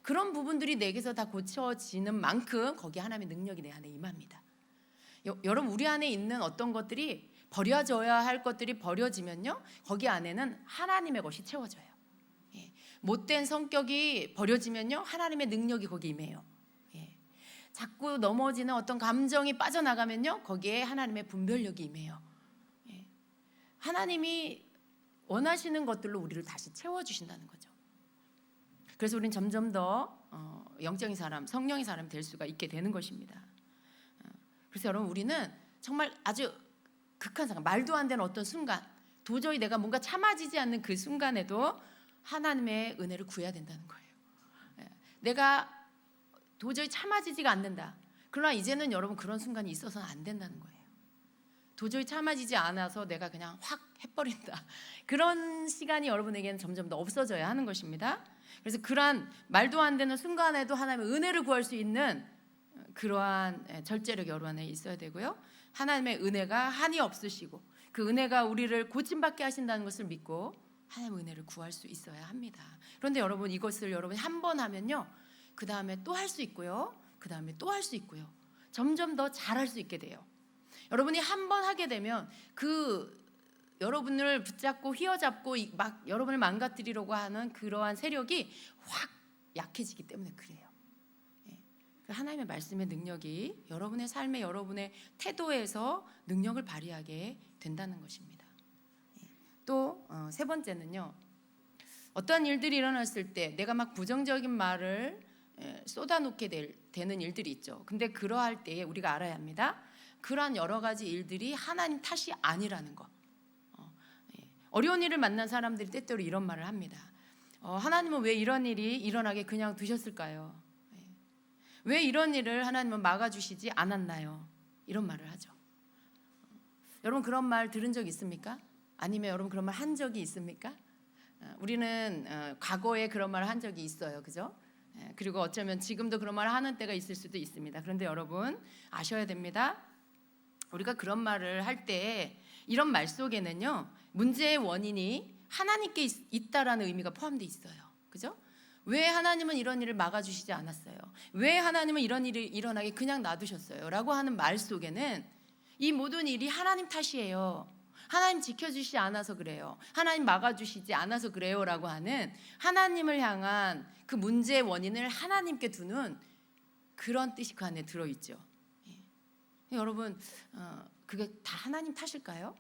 그런 부분들이 내게서 다 고쳐지는 만큼 거기에 하나님의 능력이 내 안에 임합니다. 여러분 우리 안에 있는 어떤 것들이 버려져야 할 것들이 버려지면요 거기 안에는 하나님의 것이 채워져요. 못된 성격이 버려지면요 하나님의 능력이 거기 임해요. 자꾸 넘어지는 어떤 감정이 빠져나가면요 거기에 하나님의 분별력이 임해요. 하나님이 원하시는 것들로 우리를 다시 채워주신다는 거죠. 그래서 우리는 점점 더 영적인 사람, 성령의 사람이 될 수가 있게 되는 것입니다. 그래서 여러분 우리는 정말 아주 극한 상황, 말도 안 되는 어떤 순간, 도저히 내가 뭔가 참아지지 않는 그 순간에도 하나님의 은혜를 구해야 된다는 거예요. 내가 도저히 참아지지가 않는다. 그러나 이제는 여러분 그런 순간이 있어서는 안 된다는 거예요. 도저히 참아지지 않아서 내가 그냥 확 해버린다. 그런 시간이 여러분에게는 점점 더 없어져야 하는 것입니다. 그래서 그러한 말도 안 되는 순간에도 하나님의 은혜를 구할 수 있는 그러한 절제력이 여러분 안에 있어야 되고요. 하나님의 은혜가 한이 없으시고 그 은혜가 우리를 고침받게 하신다는 것을 믿고 하나님의 은혜를 구할 수 있어야 합니다. 그런데 여러분 이것을 여러분이 한 번 하면요 그 다음에 또 할 수 있고요, 그 다음에 또 할 수 있고요, 점점 더 잘할 수 있게 돼요. 여러분이 한 번 하게 되면 그 여러분을 붙잡고 휘어잡고 막 여러분을 망가뜨리려고 하는 그러한 세력이 확 약해지기 때문에 그래요. 하나님의 말씀의 능력이 여러분의 삶에, 여러분의 태도에서 능력을 발휘하게 된다는 것입니다. 또 세 번째는요, 어떠한 일들이 일어났을 때 내가 막 부정적인 말을 쏟아놓게 되는 일들이 있죠. 근데 그러할 때에 우리가 알아야 합니다. 그러한 여러 가지 일들이 하나님 탓이 아니라는 것. 어려운 일을 만난 사람들이 때때로 이런 말을 합니다. 하나님은 왜 이런 일이 일어나게 그냥 두셨을까요? 왜 이런 일을 하나님은 막아주시지 않았나요? 이런 말을 하죠. 여러분 그런 말 들은 적 있습니까? 아니면 여러분 그런 말 한 적이 있습니까? 우리는 과거에 그런 말을 한 적이 있어요. 그죠? 그리고 어쩌면 지금도 그런 말을 하는 때가 있을 수도 있습니다. 그런데 여러분 아셔야 됩니다. 우리가 그런 말을 할 때 이런 말 속에는요, 문제의 원인이 하나님께 있다라는 의미가 포함되어 있어요. 그죠? 왜 하나님은 이런 일을 막아주시지 않았어요? 왜 하나님은 이런 일이 일어나게 그냥 놔두셨어요? 라고 하는 말 속에는 이 모든 일이 하나님 탓이에요. 하나님 지켜주시지 않아서 그래요. 하나님 막아주시지 않아서 그래요. 라고 하는 하나님을 향한 그 문제의 원인을 하나님께 두는 그런 뜻이 그 안에 들어있죠. 여러분, 그게 다 하나님 탓일까요?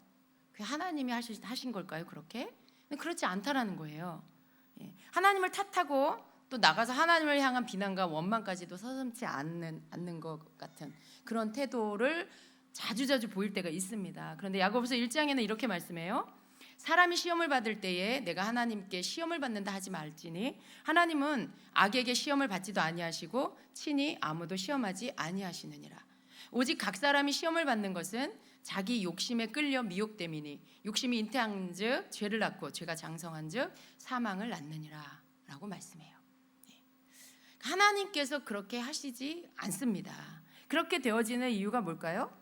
그게 하나님이 하신 걸까요? 그렇게? 그렇지 않다라는 거예요. 하나님을 탓하고 또 나가서 하나님을 향한 비난과 원망까지도 서슴지 않는 것 같은 그런 태도를 자주자주 보일 때가 있습니다. 그런데 야고보서 1장에는 이렇게 말씀해요. 사람이 시험을 받을 때에 내가 하나님께 시험을 받는다 하지 말지니 하나님은 악에게 시험을 받지도 아니하시고 친히 아무도 시험하지 아니하시느니라. 오직 각 사람이 시험을 받는 것은 자기 욕심에 끌려 미혹됨이니 욕심이 잉태한즉 죄를 낳고 죄가 장성한즉 사망을 낳느니라 라고 말씀해요. 하나님께서 그렇게 하시지 않습니다. 그렇게 되어지는 이유가 뭘까요?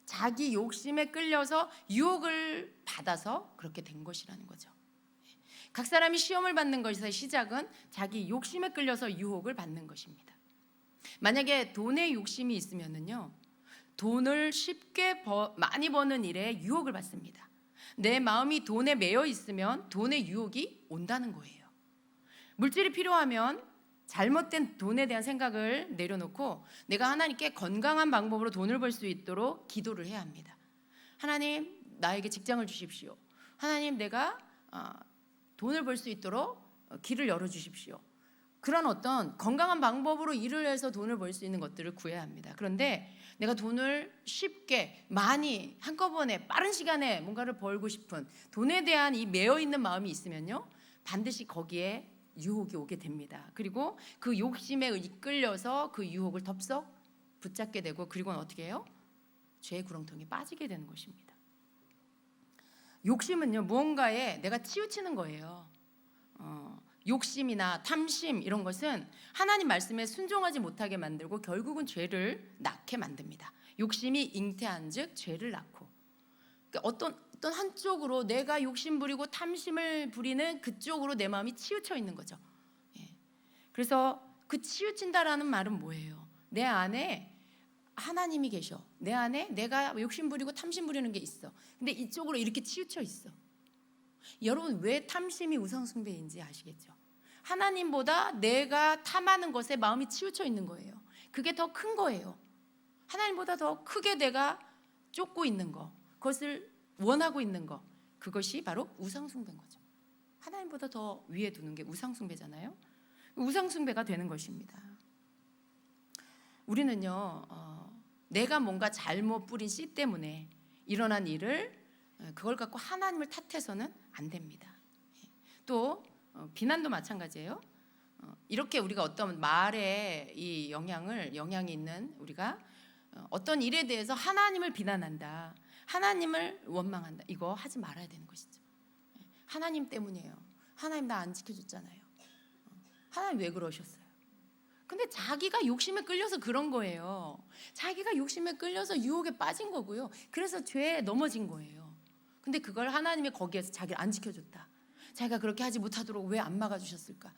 자기 욕심에 끌려서 유혹을 받아서 그렇게 된 것이라는 거죠. 각 사람이 시험을 받는 것의 시작은 자기 욕심에 끌려서 유혹을 받는 것입니다. 만약에 돈에 욕심이 있으면요, 돈을 쉽게 많이 버는 일에 유혹을 받습니다. 내 마음이 돈에 매여 있으면 돈의 유혹이 온다는 거예요. 물질이 필요하면 잘못된 돈에 대한 생각을 내려놓고 내가 하나님께 건강한 방법으로 돈을 벌 수 있도록 기도를 해야 합니다. 하나님, 나에게 직장을 주십시오. 하나님, 내가 돈을 벌 수 있도록 길을 열어주십시오. 그런 어떤 건강한 방법으로 일을 해서 돈을 벌 수 있는 것들을 구해야 합니다. 그런데 내가 돈을 쉽게 많이 한꺼번에 빠른 시간에 뭔가를 벌고 싶은 돈에 대한 이 매여있는 마음이 있으면요, 반드시 거기에 유혹이 오게 됩니다. 그리고 그 욕심에 이끌려서 그 유혹을 덥석 붙잡게 되고, 그리고는 어떻게 해요? 죄의 구렁텅이에 빠지게 되는 것입니다. 욕심은요, 무언가에 내가 치우치는 거예요. 욕심이나 탐심 이런 것은 하나님 말씀에 순종하지 못하게 만들고 결국은 죄를 낳게 만듭니다. 욕심이 잉태한즉 죄를 낳고, 그러니까 어떤 한쪽으로 내가 욕심 부리고 탐심을 부리는 그쪽으로 내 마음이 치우쳐 있는 거죠. 그래서 그 치우친다라는 말은 뭐예요? 내 안에 하나님이 계셔. 내 안에 내가 욕심 부리고 탐심 부리는 게 있어. 근데 이쪽으로 이렇게 치우쳐 있어. 여러분, 왜 탐심이 우상숭배인지 아시겠죠? 하나님보다 내가 탐하는 것에 마음이 치우쳐 있는 거예요. 그게 더 큰 거예요. 하나님보다 더 크게 내가 쫓고 있는 거, 그것을 원하고 있는 거, 그것이 바로 우상숭배인 거죠. 하나님보다 더 위에 두는 게 우상숭배잖아요. 우상숭배가 되는 것입니다. 우리는요, 내가 뭔가 잘못 뿌린 씨 때문에 일어난 일을 그걸 갖고 하나님을 탓해서는 안 됩니다. 또 비난도 마찬가지예요. 이렇게 우리가 어떤 말에 이 영향이 있는 우리가 어떤 일에 대해서 하나님을 비난한다, 하나님을 원망한다, 이거 하지 말아야 되는 것이죠. 하나님 때문이에요. 하나님 나 안 지켜줬잖아요. 하나님 왜 그러셨어요? 근데 자기가 욕심에 끌려서 그런 거예요. 자기가 욕심에 끌려서 유혹에 빠진 거고요. 그래서 죄에 넘어진 거예요. 근데 그걸 하나님이 거기에서 자기를 안 지켜줬다, 자기가 그렇게 하지 못하도록 왜 안 막아주셨을까?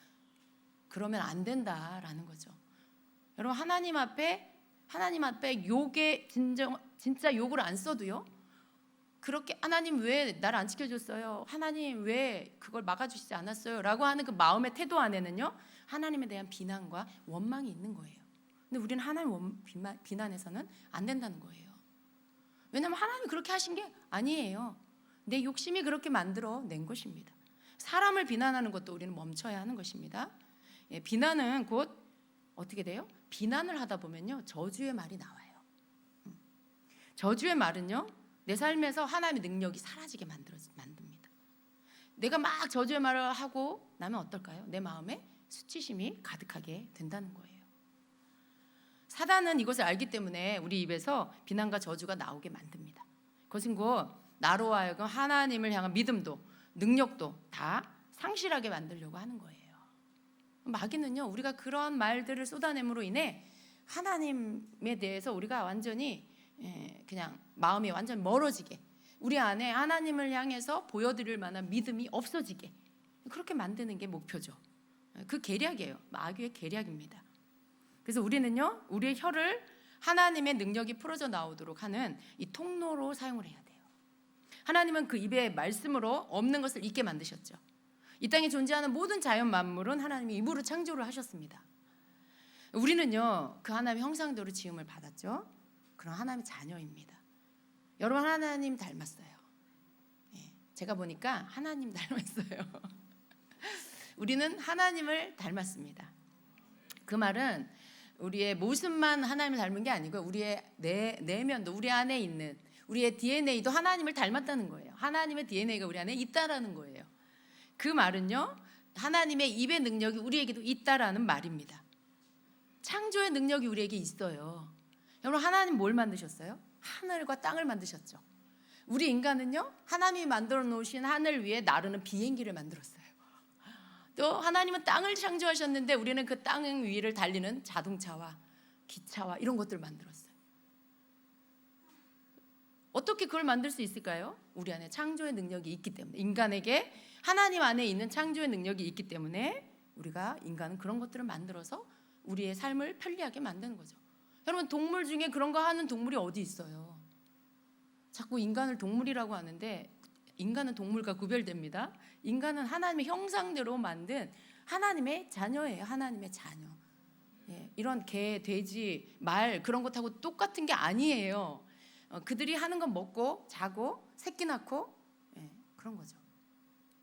그러면 안 된다라는 거죠. 여러분, 하나님 앞에 욕에 진짜 욕을 안 써도요, 그렇게 하나님 왜 나를 안 지켜줬어요? 하나님 왜 그걸 막아주시지 않았어요? 라고 하는 그 마음의 태도 안에는요, 하나님에 대한 비난과 원망이 있는 거예요. 근데 우리는 하나님 비난해서는 안 된다는 거예요. 왜냐하면 하나님이 그렇게 하신 게 아니에요. 내 욕심이 그렇게 만들어낸 것입니다. 사람을 비난하는 것도 우리는 멈춰야 하는 것입니다. 비난은 곧 어떻게 돼요? 비난을 하다 보면요, 저주의 말이 나와요. 저주의 말은요, 내 삶에서 하나님의 능력이 사라지게 만듭니다. 내가 막 저주의 말을 하고 나면 어떨까요? 내 마음에 수치심이 가득하게 된다는 거예요. 사단은 이것을 알기 때문에 우리 입에서 비난과 저주가 나오게 만듭니다. 그것은 곧 나로 하여금 하나님을 향한 믿음도 능력도 다 상실하게 만들려고 하는 거예요. 마귀는요, 우리가 그런 말들을 쏟아냄으로 인해 하나님에 대해서 우리가 완전히 그냥 마음이 완전 멀어지게, 우리 안에 하나님을 향해서 보여드릴 만한 믿음이 없어지게 그렇게 만드는 게 목표죠. 그 계략이에요. 마귀의 계략입니다. 그래서 우리는요, 우리의 혀를 하나님의 능력이 풀어져 나오도록 하는 이 통로로 사용을 해야 돼요. 하나님은 그 입의 말씀으로 없는 것을 있게 만드셨죠. 이 땅에 존재하는 모든 자연 만물은 하나님이 입으로 창조를 하셨습니다. 우리는요, 그 하나님의 형상대로 지음을 받았죠. 그런 하나님의 자녀입니다. 여러분, 하나님 닮았어요. 제가 보니까 하나님 닮았어요. 우리는 하나님을 닮았습니다. 그 말은 우리의 모습만 하나님을 닮은 게 아니고 우리의 내면도, 우리 안에 있는 우리의 DNA도 하나님을 닮았다는 거예요. 하나님의 DNA가 우리 안에 있다라는 거예요. 그 말은요, 하나님의 입의 능력이 우리에게도 있다라는 말입니다. 창조의 능력이 우리에게 있어요. 여러분, 하나님 뭘 만드셨어요? 하늘과 땅을 만드셨죠. 우리 인간은요, 하나님이 만들어 놓으신 하늘 위에 나르는 비행기를 만들었어요. 또 하나님은 땅을 창조하셨는데 우리는 그 땅 위를 달리는 자동차와 기차와 이런 것들을 만들었어요. 어떻게 그걸 만들 수 있을까요? 우리 안에 창조의 능력이 있기 때문에, 인간에게 하나님 안에 있는 창조의 능력이 있기 때문에 우리가 인간은 그런 것들을 만들어서 우리의 삶을 편리하게 만드는 거죠. 여러분, 동물 중에 그런 거 하는 동물이 어디 있어요? 자꾸 인간을 동물이라고 하는데 인간은 동물과 구별됩니다. 인간은 하나님의 형상대로 만든 하나님의 자녀예요. 하나님의 자녀. 이런 개, 돼지, 말 그런 것하고 똑같은 게 아니에요. 그들이 하는 건 먹고 자고 새끼 낳고 그런 거죠.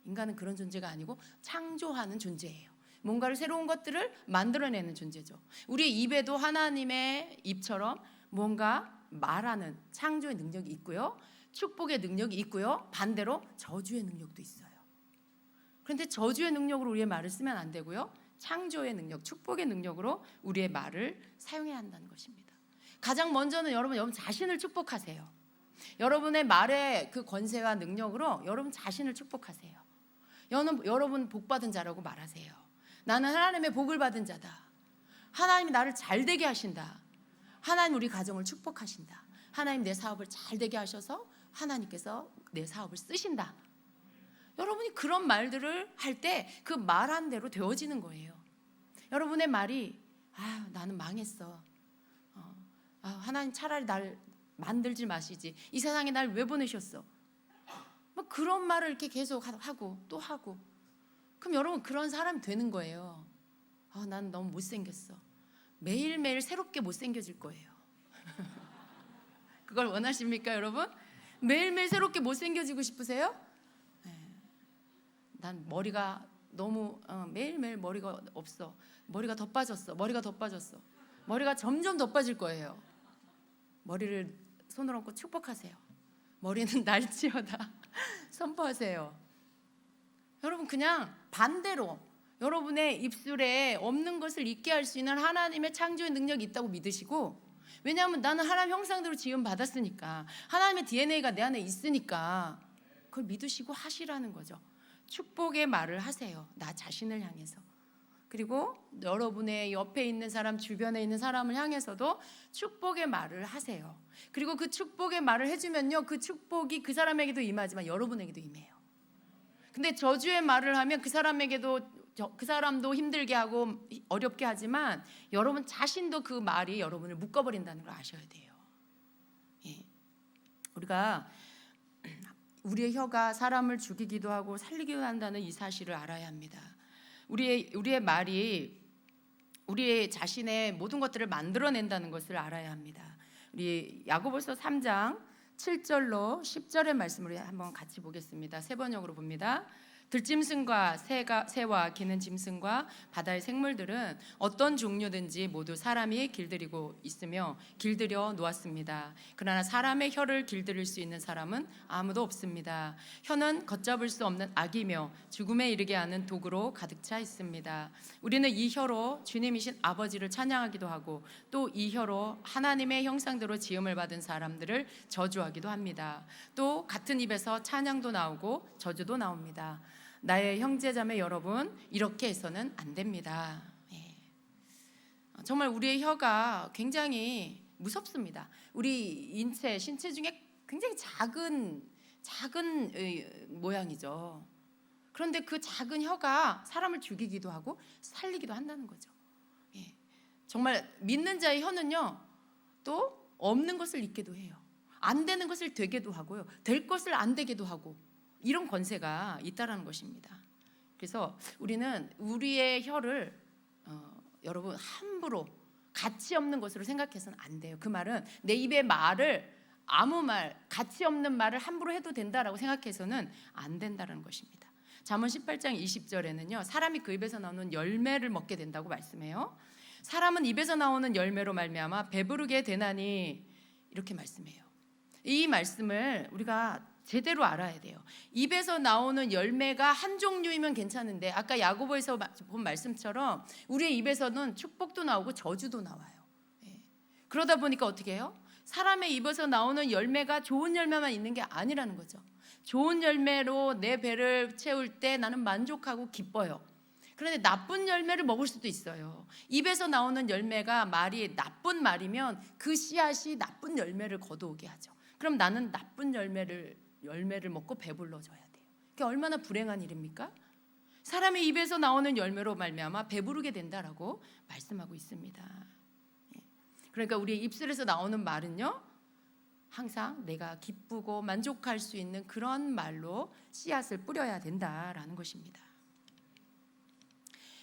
인간은 그런 존재가 아니고 창조하는 존재예요. 뭔가를 새로운 것들을 만들어내는 존재죠. 우리의 입에도 하나님의 입처럼 뭔가 말하는 창조의 능력이 있고요, 축복의 능력이 있고요, 반대로 저주의 능력도 있어요. 그런데 저주의 능력으로 우리의 말을 쓰면 안 되고요, 창조의 능력, 축복의 능력으로 우리의 말을 사용해야 한다는 것입니다. 가장 먼저는 여러분 자신을 축복하세요. 여러분의 말의 그 권세와 능력으로 여러분 자신을 축복하세요. 여러분 복받은 자라고 말하세요. 나는 하나님의 복을 받은 자다. 하나님이 나를 잘 되게 하신다. 하나님 우리 가정을 축복하신다. 하나님 내 사업을 잘 되게 하셔서 하나님께서 내 사업을 쓰신다. 여러분이 그런 말들을 할 때 그 말한 대로 되어지는 거예요. 여러분의 말이 나는 망했어. 하나님 차라리 날 만들지 마시지. 이 세상에 날 왜 보내셨어? 뭐 그런 말을 이렇게 계속 하고 또 하고. 그럼 여러분 그런 사람이 되는 거예요. 난 너무 못생겼어. 매일매일 새롭게 못생겨질 거예요. 그걸 원하십니까, 여러분? 매일매일 새롭게 못생겨지고 싶으세요? 난 머리가 너무 매일매일 머리가 없어. 머리가 더 빠졌어. 머리가 더 빠졌어. 머리가 점점 더 빠질 거예요. 머리를 손을 얹고 축복하세요. 머리는 날지어다 선포하세요. 여러분 그냥 반대로 여러분의 입술에 없는 것을 있게 할 수 있는 하나님의 창조의 능력이 있다고 믿으시고, 왜냐하면 나는 하나님 형상대로 지음 받았으니까, 하나님의 DNA가 내 안에 있으니까 그걸 믿으시고 하시라는 거죠. 축복의 말을 하세요. 나 자신을 향해서. 그리고 여러분의 옆에 있는 사람, 주변에 있는 사람을 향해서도 축복의 말을 하세요. 그리고 그 축복의 말을 해주면요, 그 축복이 그 사람에게도 임하지만 여러분에게도 임해요. 근데 저주의 말을 하면 그 사람도 힘들게 하고 어렵게 하지만 여러분 자신도 그 말이 여러분을 묶어버린다는 걸 아셔야 돼요. 우리가 우리의 혀가 사람을 죽이기도 하고 살리기도 한다는 이 사실을 알아야 합니다. 우리의 말이 우리의 자신의 모든 것들을 만들어낸다는 것을 알아야 합니다. 우리 야고보서 3장 7절로 10절의 말씀을 한번 같이 보겠습니다. 세 번역으로 봅니다. 들짐승과 새와 기는 짐승과 바다의 생물들은 어떤 종류든지 모두 사람이 길들이고 있으며 길들여 놓았습니다. 그러나 사람의 혀를 길들일 수 있는 사람은 아무도 없습니다. 혀는 걷잡을 수 없는 악이며 죽음에 이르게 하는 독으로 가득 차 있습니다. 우리는 이 혀로 주님이신 아버지를 찬양하기도 하고 또 이 혀로 하나님의 형상대로 지음을 받은 사람들을 저주하기도 합니다. 또 같은 입에서 찬양도 나오고 저주도 나옵니다. 나의 형제자매 여러분, 이렇게 해서는 안 됩니다. 정말 우리의 혀가 굉장히 무섭습니다. 우리 신체 중에 굉장히 작은 작은 모양이죠. 그런데 그 작은 혀가 사람을 죽이기도 하고 살리기도 한다는 거죠. 예. 정말 믿는 자의 혀는요, 또 없는 것을 잊게도 해요. 안 되는 것을 되게도 하고요, 될 것을 안 되게도 하고, 이런 권세가 있다라는 것입니다. 그래서 우리는 우리의 혀를 여러분 함부로 가치 없는 것으로 생각해서는 안 돼요. 그 말은 내 입의 말을 아무 말, 가치 없는 말을 함부로 해도 된다라고 생각해서는 안 된다는 것입니다. 잠언 18장 20절에는요, 사람이 그 입에서 나오는 열매를 먹게 된다고 말씀해요. 사람은 입에서 나오는 열매로 말미암아 배부르게 되나니, 이렇게 말씀해요. 이 말씀을 우리가 제대로 알아야 돼요. 입에서 나오는 열매가 한 종류이면 괜찮은데, 아까 야고보에서 본 말씀처럼 우리의 입에서는 축복도 나오고 저주도 나와요. 그러다 보니까 어떻게 해요? 사람의 입에서 나오는 열매가 좋은 열매만 있는 게 아니라는 거죠. 좋은 열매로 내 배를 채울 때 나는 만족하고 기뻐요. 그런데 나쁜 열매를 먹을 수도 있어요. 입에서 나오는 열매가 말이 나쁜 말이면 그 씨앗이 나쁜 열매를 거두게 하죠. 그럼 나는 나쁜 열매를 먹고 배불러져야 돼요. 그게 얼마나 불행한 일입니까? 사람의 입에서 나오는 열매로 말미암아 배부르게 된다라고 말씀하고 있습니다. 그러니까 우리 입술에서 나오는 말은요, 항상 내가 기쁘고 만족할 수 있는 그런 말로 씨앗을 뿌려야 된다라는 것입니다.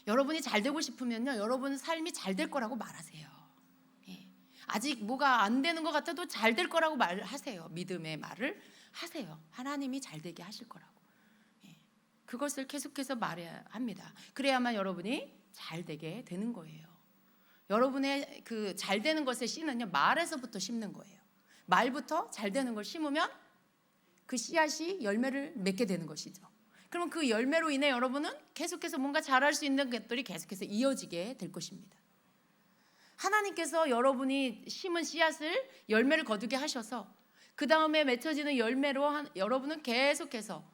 여러분이 잘 되고 싶으면요, 여러분 삶이 잘 될 거라고 말하세요. 아직 뭐가 안 되는 것 같아도 잘 될 거라고 말하세요. 믿음의 말을 하세요. 하나님이 잘 되게 하실 거라고. 그것을 계속해서 말해야 합니다. 그래야만 여러분이 잘 되게 되는 거예요. 여러분의 그 잘 되는 것의 씨는요, 말에서부터 심는 거예요. 말부터 잘 되는 걸 심으면 그 씨앗이 열매를 맺게 되는 것이죠. 그러면 그 열매로 인해 여러분은 계속해서 뭔가 잘할 수 있는 것들이 계속해서 이어지게 될 것입니다. 하나님께서 여러분이 심은 씨앗을 열매를 거두게 하셔서 그 다음에 맺혀지는 열매로 여러분은 계속해서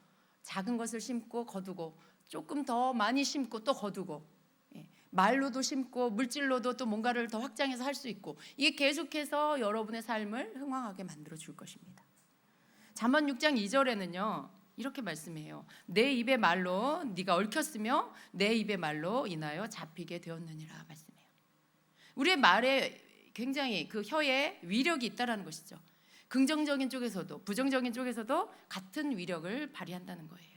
작은 것을 심고 거두고, 조금 더 많이 심고 또 거두고, 말로도 심고 물질로도 또 뭔가를 더 확장해서 할 수 있고, 이게 계속해서 여러분의 삶을 흥왕하게 만들어 줄 것입니다. 잠언 6장 2절에는요 이렇게 말씀해요. 내 입의 말로 네가 얽혔으며 내 입의 말로 인하여 잡히게 되었느니라 말씀해요. 우리의 말에 굉장히 그 혀에 위력이 있다라는 것이죠. 긍정적인 쪽에서도 부정적인 쪽에서도 같은 위력을 발휘한다는 거예요.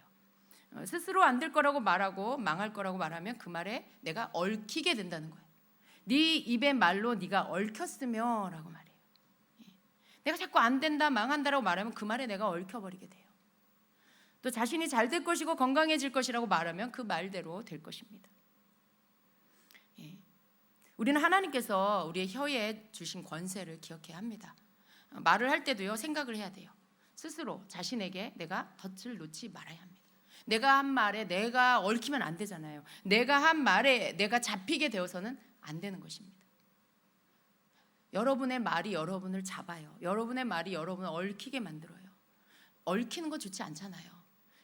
스스로 안 될 거라고 말하고 망할 거라고 말하면 그 말에 내가 얽히게 된다는 거예요. 네 입의 말로 네가 얽혔으며 라고 말해요. 내가 자꾸 안 된다 망한다라고 말하면 그 말에 내가 얽혀버리게 돼요. 또 자신이 잘 될 것이고 건강해질 것이라고 말하면 그 말대로 될 것입니다. 우리는 하나님께서 우리의 혀에 주신 권세를 기억해야 합니다. 말을 할 때도요, 생각을 해야 돼요. 스스로 자신에게 내가 덫을 놓지 말아야 합니다. 내가 한 말에 내가 얽히면 안 되잖아요. 내가 한 말에 내가 잡히게 되어서는 안 되는 것입니다. 여러분의 말이 여러분을 잡아요. 여러분의 말이 여러분을 얽히게 만들어요. 얽히는 거 좋지 않잖아요.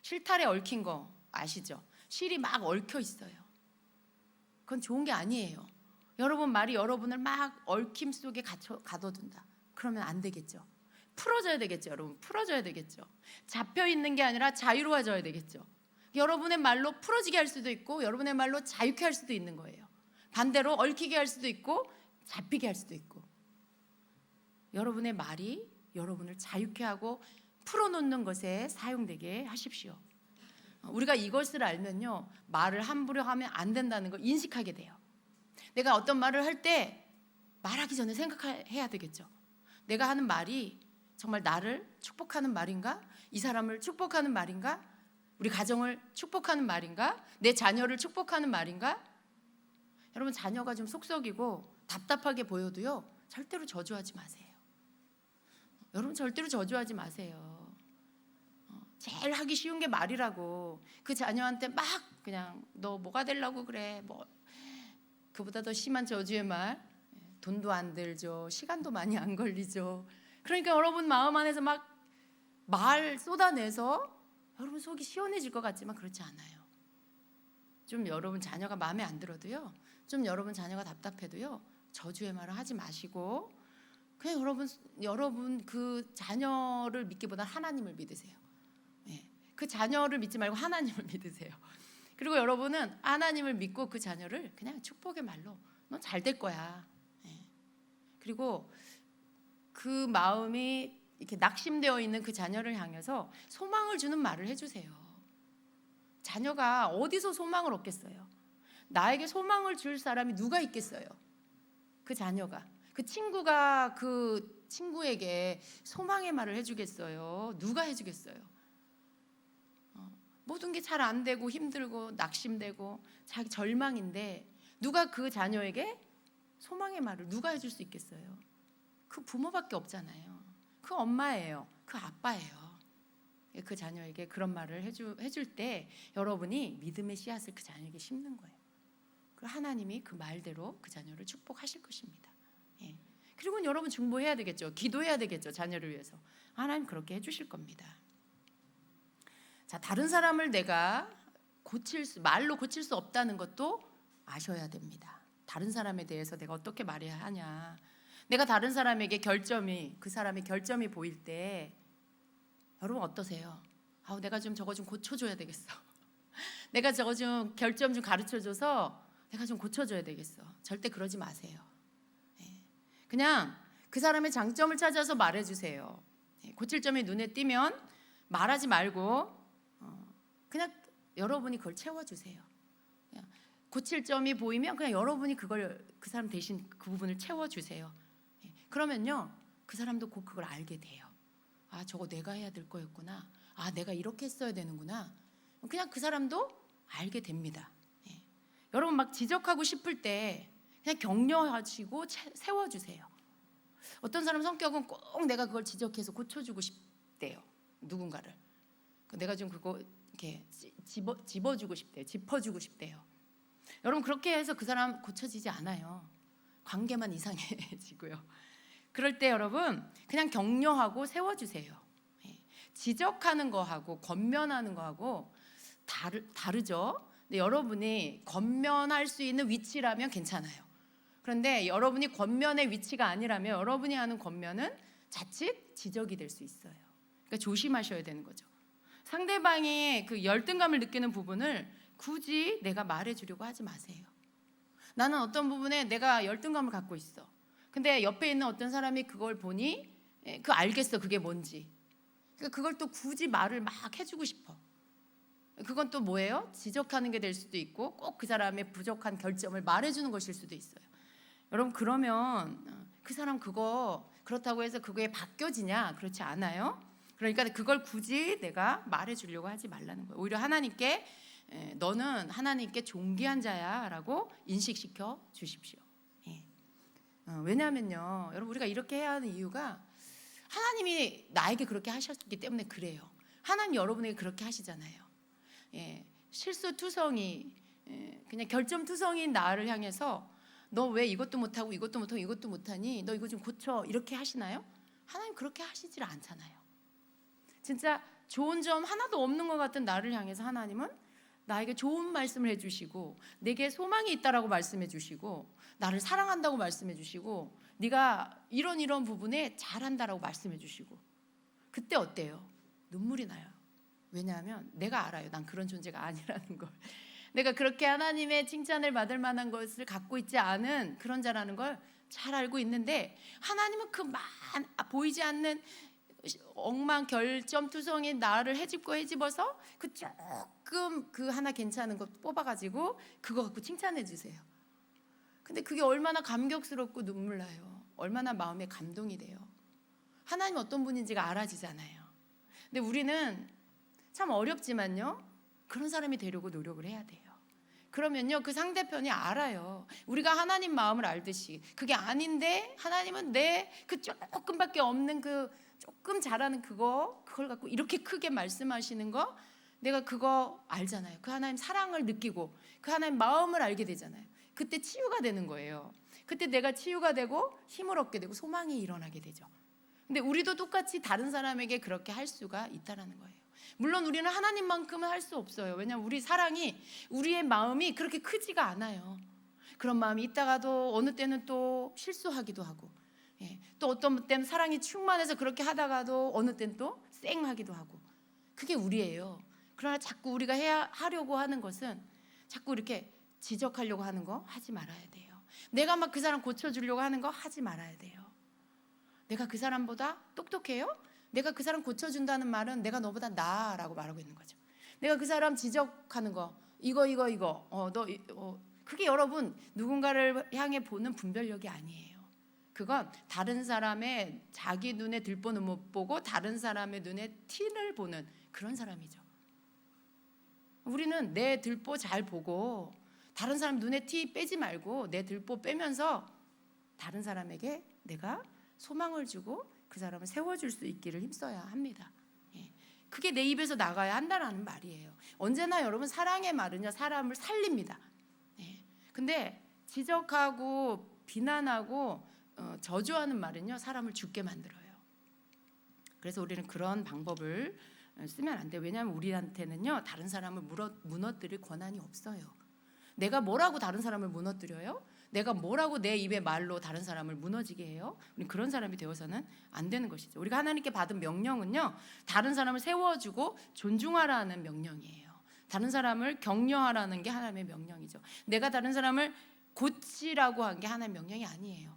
실타래 얽힌 거 아시죠? 실이 막 얽혀 있어요. 그건 좋은 게 아니에요. 여러분 말이 여러분을 막 얽힘 속에 가둬둔다. 그러면 안 되겠죠. 풀어져야 되겠죠. 여러분 풀어져야 되겠죠. 잡혀 있는 게 아니라 자유로워져야 되겠죠. 여러분의 말로 풀어지게 할 수도 있고 여러분의 말로 자유케 할 수도 있는 거예요. 반대로 얽히게 할 수도 있고 잡히게 할 수도 있고, 여러분의 말이 여러분을 자유케 하고 풀어놓는 것에 사용되게 하십시오. 우리가 이것을 알면요, 말을 함부로 하면 안 된다는 걸 인식하게 돼요. 내가 어떤 말을 할 때 말하기 전에 생각해야 되겠죠. 내가 하는 말이 정말 나를 축복하는 말인가? 이 사람을 축복하는 말인가? 우리 가정을 축복하는 말인가? 내 자녀를 축복하는 말인가? 여러분, 자녀가 좀 속썩이고 답답하게 보여도요, 절대로 저주하지 마세요. 여러분 절대로 저주하지 마세요. 제일 하기 쉬운 게 말이라고. 그 자녀한테 막 그냥 너 뭐가 되려고 그래, 뭐 그보다 더 심한 저주의 말, 돈도 안 들죠, 시간도 많이 안 걸리죠. 그러니까 여러분 마음 안에서 막 말 쏟아내서 여러분 속이 시원해질 것 같지만 그렇지 않아요. 좀 여러분 자녀가 마음에 안 들어도요, 좀 여러분 자녀가 답답해도요, 저주의 말을 하지 마시고 그냥 여러분 그 자녀를 믿기보다 하나님을 믿으세요. 그 자녀를 믿지 말고 하나님을 믿으세요. 그리고 여러분은 하나님을 믿고 그 자녀를 그냥 축복의 말로 너 잘 될 거야. 그리고 그 마음이 이렇게 낙심되어 있는 그 자녀를 향해서 소망을 주는 말을 해주세요. 자녀가 어디서 소망을 얻겠어요? 나에게 소망을 줄 사람이 누가 있겠어요? 그 자녀가, 그 친구가 그 친구에게 소망의 말을 해주겠어요? 누가 해주겠어요? 모든 게 잘 안 되고 힘들고 낙심되고 자기 절망인데 누가 그 자녀에게 소망의 말을 누가 해줄 수 있겠어요? 그 부모밖에 없잖아요. 그 엄마예요. 그 아빠예요. 그 자녀에게 그런 말을 해줄 때 여러분이 믿음의 씨앗을 그 자녀에게 심는 거예요. 그리고 하나님이 그 말대로 그 자녀를 축복하실 것입니다. 그리고 여러분 중보해야 되겠죠. 기도해야 되겠죠. 자녀를 위해서. 하나님 그렇게 해주실 겁니다. 자, 다른 사람을 내가 말로 고칠 수 없다는 것도 아셔야 됩니다. 다른 사람에 대해서 내가 어떻게 말해야 하냐. 내가 다른 사람에게 그 사람의 결점이 보일 때 여러분 어떠세요? 내가 좀 저거 좀 고쳐줘야 되겠어. 내가 저거 좀 결점 좀 가르쳐줘서 내가 좀 고쳐줘야 되겠어. 절대 그러지 마세요. 그냥 그 사람의 장점을 찾아서 말해주세요. 고칠 점이 눈에 띄면 말하지 말고 그냥 여러분이 그걸 채워주세요. 그냥 고칠 점이 보이면 그냥 여러분이 그 사람 대신 그 부분을 채워주세요. 그러면요 그 사람도 곧 그걸 알게 돼요. 저거 내가 해야 될 거였구나. 내가 이렇게 했어야 되는구나. 그냥 그 사람도 알게 됩니다. 여러분 막 지적하고 싶을 때 그냥 격려하시고 세워주세요. 어떤 사람 성격은 꼭 내가 그걸 지적해서 고쳐주고 싶대요. 누군가를. 내가 좀 그거 이렇게 짚어주고 싶대요. 짚어주고 싶대요. 여러분 그렇게 해서 그 사람 고쳐지지 않아요. 관계만 이상해지고요. 그럴 때 여러분 그냥 격려하고 세워주세요. 지적하는 거하고 권면하는 거하고 다르죠. 근데 여러분이 권면할 수 있는 위치라면 괜찮아요. 그런데 여러분이 권면의 위치가 아니라면 여러분이 하는 권면은 자칫 지적이 될 수 있어요. 그러니까 조심하셔야 되는 거죠. 상대방이 그 열등감을 느끼는 부분을 굳이 내가 말해주려고 하지 마세요. 나는 어떤 부분에 내가 열등감을 갖고 있어. 근데 옆에 있는 어떤 사람이 그걸 보니 알겠어 그게 뭔지. 그러니까 그걸 또 굳이 말을 막 해주고 싶어. 그건 또 뭐예요? 지적하는 게 될 수도 있고 꼭 그 사람의 부족한 결점을 말해주는 것일 수도 있어요. 여러분 그러면 그 사람 그거 그렇다고 해서 그거에 바뀌어지냐? 그렇지 않아요. 그러니까 그걸 굳이 내가 말해주려고 하지 말라는 거예요. 오히려 하나님께 너는 하나님께 존귀한 자야 라고 인식시켜 주십시오. 왜냐하면요 여러분 우리가 이렇게 해야 하는 이유가 하나님이 나에게 그렇게 하셨기 때문에 그래요. 하나님 여러분에게 그렇게 하시잖아요. 실수투성이 그냥 결점투성이인 나를 향해서 너 왜 이것도 못하고 이것도 못하고 이것도 못하니? 너 이거 좀 고쳐 이렇게 하시나요? 하나님 그렇게 하시질 않잖아요. 진짜 좋은 점 하나도 없는 것 같은 나를 향해서 하나님은 나에게 좋은 말씀을 해주시고 내게 소망이 있다라고 말씀해 주시고 나를 사랑한다고 말씀해 주시고 네가 이런 부분에 잘한다라고 말씀해 주시고 그때 어때요? 눈물이 나요. 왜냐하면 내가 알아요. 난 그런 존재가 아니라는 걸. 내가 그렇게 하나님의 칭찬을 받을 만한 것을 갖고 있지 않은 그런 자라는 걸 잘 알고 있는데 하나님은 그 보이지 않는 엉망 결점투성인 나를 헤집어서 그 조금 그 하나 괜찮은 것 뽑아가지고 그거 갖고 칭찬해 주세요. 근데 그게 얼마나 감격스럽고 눈물 나요. 얼마나 마음에 감동이 돼요. 하나님 어떤 분인지가 알아지잖아요. 근데 우리는 참 어렵지만요 그런 사람이 되려고 노력을 해야 돼요. 그러면요 그 상대편이 알아요. 우리가 하나님 마음을 알듯이 그게 아닌데 하나님은 내 그 조금밖에 없는 그 조금 잘하는 그걸 갖고 이렇게 크게 말씀하시는 거 내가 그거 알잖아요. 그 하나님 사랑을 느끼고 그 하나님 마음을 알게 되잖아요. 그때 치유가 되는 거예요. 그때 내가 치유가 되고 힘을 얻게 되고 소망이 일어나게 되죠. 근데 우리도 똑같이 다른 사람에게 그렇게 할 수가 있다라는 거예요. 물론 우리는 하나님만큼은 할 수 없어요. 왜냐하면 우리의 마음이 그렇게 크지가 않아요. 그런 마음이 있다가도 어느 때는 또 실수하기도 하고 또 어떤 때는 사랑이 충만해서 그렇게 하다가도 어느 때는 또 쌩하기도 하고 그게 우리예요. 그러나 자꾸 우리가 하려고 하는 것은 자꾸 이렇게 지적하려고 하는 거 하지 말아야 돼요. 내가 막 그 사람 고쳐주려고 하는 거 하지 말아야 돼요. 내가 그 사람보다 똑똑해요? 내가 그 사람 고쳐준다는 말은 내가 너보다 나아라고 말하고 있는 거죠. 내가 그 사람 지적하는 거 이거 그게 여러분 누군가를 향해 보는 분별력이 아니에요. 그건 다른 사람의 자기 눈에 들보는 못 보고 다른 사람의 눈에 티를 보는 그런 사람이죠. 우리는 내 들보 잘 보고 다른 사람 눈에 티 빼지 말고 내 들보 빼면서 다른 사람에게 내가 소망을 주고 그 사람을 세워줄 수 있기를 힘써야 합니다. 그게 내 입에서 나가야 한다는 말이에요. 언제나 여러분 사랑의 말은요 사람을 살립니다. 근데 지적하고 비난하고 저주하는 말은요 사람을 죽게 만들어요. 그래서 우리는 그런 방법을 쓰면 안 돼요. 왜냐하면 우리한테는요 다른 사람을 무너뜨릴 권한이 없어요. 내가 뭐라고 다른 사람을 무너뜨려요? 내가 뭐라고 내 입의 말로 다른 사람을 무너지게 해요? 우리 그런 사람이 되어서는 안 되는 것이죠. 우리가 하나님께 받은 명령은요 다른 사람을 세워주고 존중하라는 명령이에요. 다른 사람을 격려하라는 게 하나님의 명령이죠. 내가 다른 사람을 고치라고 한 게 하나님의 명령이 아니에요.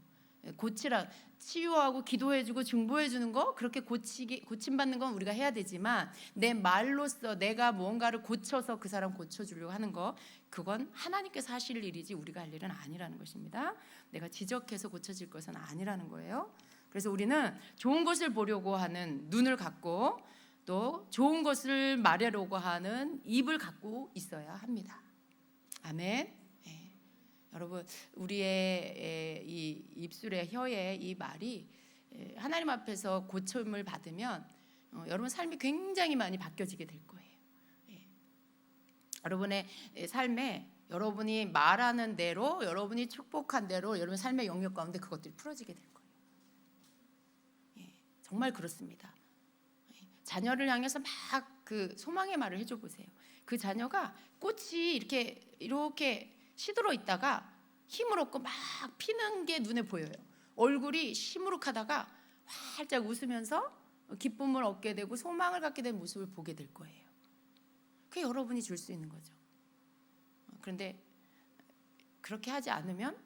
고치라, 치유하고 기도해주고 중보해주는 거 그렇게 고침받는 건 우리가 해야 되지만 내 말로써 내가 무언가를 고쳐서 그 사람 고쳐주려고 하는 거 그건 하나님께서 하실 일이지 우리가 할 일은 아니라는 것입니다. 내가 지적해서 고쳐질 것은 아니라는 거예요. 그래서 우리는 좋은 것을 보려고 하는 눈을 갖고 또 좋은 것을 말하려고 하는 입을 갖고 있어야 합니다. 아멘. 여러분 우리의 이 입술의 혀의 이 말이 하나님 앞에서 고침을 받으면 여러분 삶이 굉장히 많이 바뀌어지게 될 거예요. 여러분의 삶에 여러분이 말하는 대로 여러분이 축복한 대로 여러분 삶의 영역 가운데 그것들이 풀어지게 될 거예요. 정말 그렇습니다. 자녀를 향해서 막 그 소망의 말을 해줘 보세요. 그 자녀가 꽃이 이렇게 시들어 있다가 힘을 얻고 막 피는 게 눈에 보여요. 얼굴이 시무룩하다가 활짝 웃으면서 기쁨을 얻게 되고 소망을 갖게 된 모습을 보게 될 거예요. 그게 여러분이 줄 수 있는 거죠. 그런데 그렇게 하지 않으면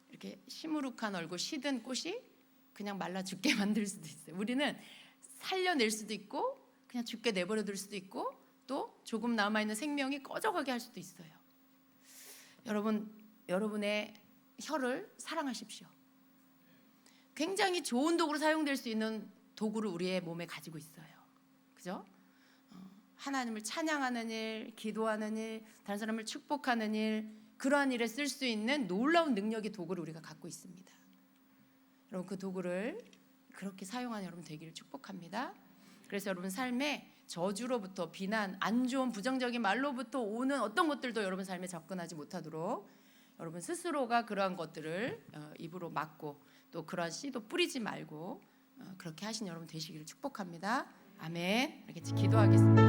이렇게 시무룩한 얼굴 시든 꽃이 그냥 말라 죽게 만들 수도 있어요. 우리는 살려낼 수도 있고 그냥 죽게 내버려 둘 수도 있고 또 조금 남아있는 생명이 꺼져가게 할 수도 있어요. 여러분의 혀를 사랑하십시오. 굉장히 좋은 도구로 사용될 수 있는 도구를 우리의 몸에 가지고 있어요. 그죠? 하나님을 찬양하는 일, 기도하는 일, 다른 사람을 축복하는 일, 그러한 일에 쓸 수 있는 놀라운 능력의 도구를 우리가 갖고 있습니다. 여러분 그 도구를 그렇게 사용하는 여러분 되기를 축복합니다. 그래서 여러분 삶에 저주로부터 비난, 안 좋은 부정적인 말로부터 오는 어떤 것들도 여러분 삶에 접근하지 못하도록 여러분 스스로가 그러한 것들을 입으로 막고 또 그러한 씨도 뿌리지 말고 그렇게 하신 여러분 되시기를 축복합니다. 아멘. 이렇게 기도하겠습니다.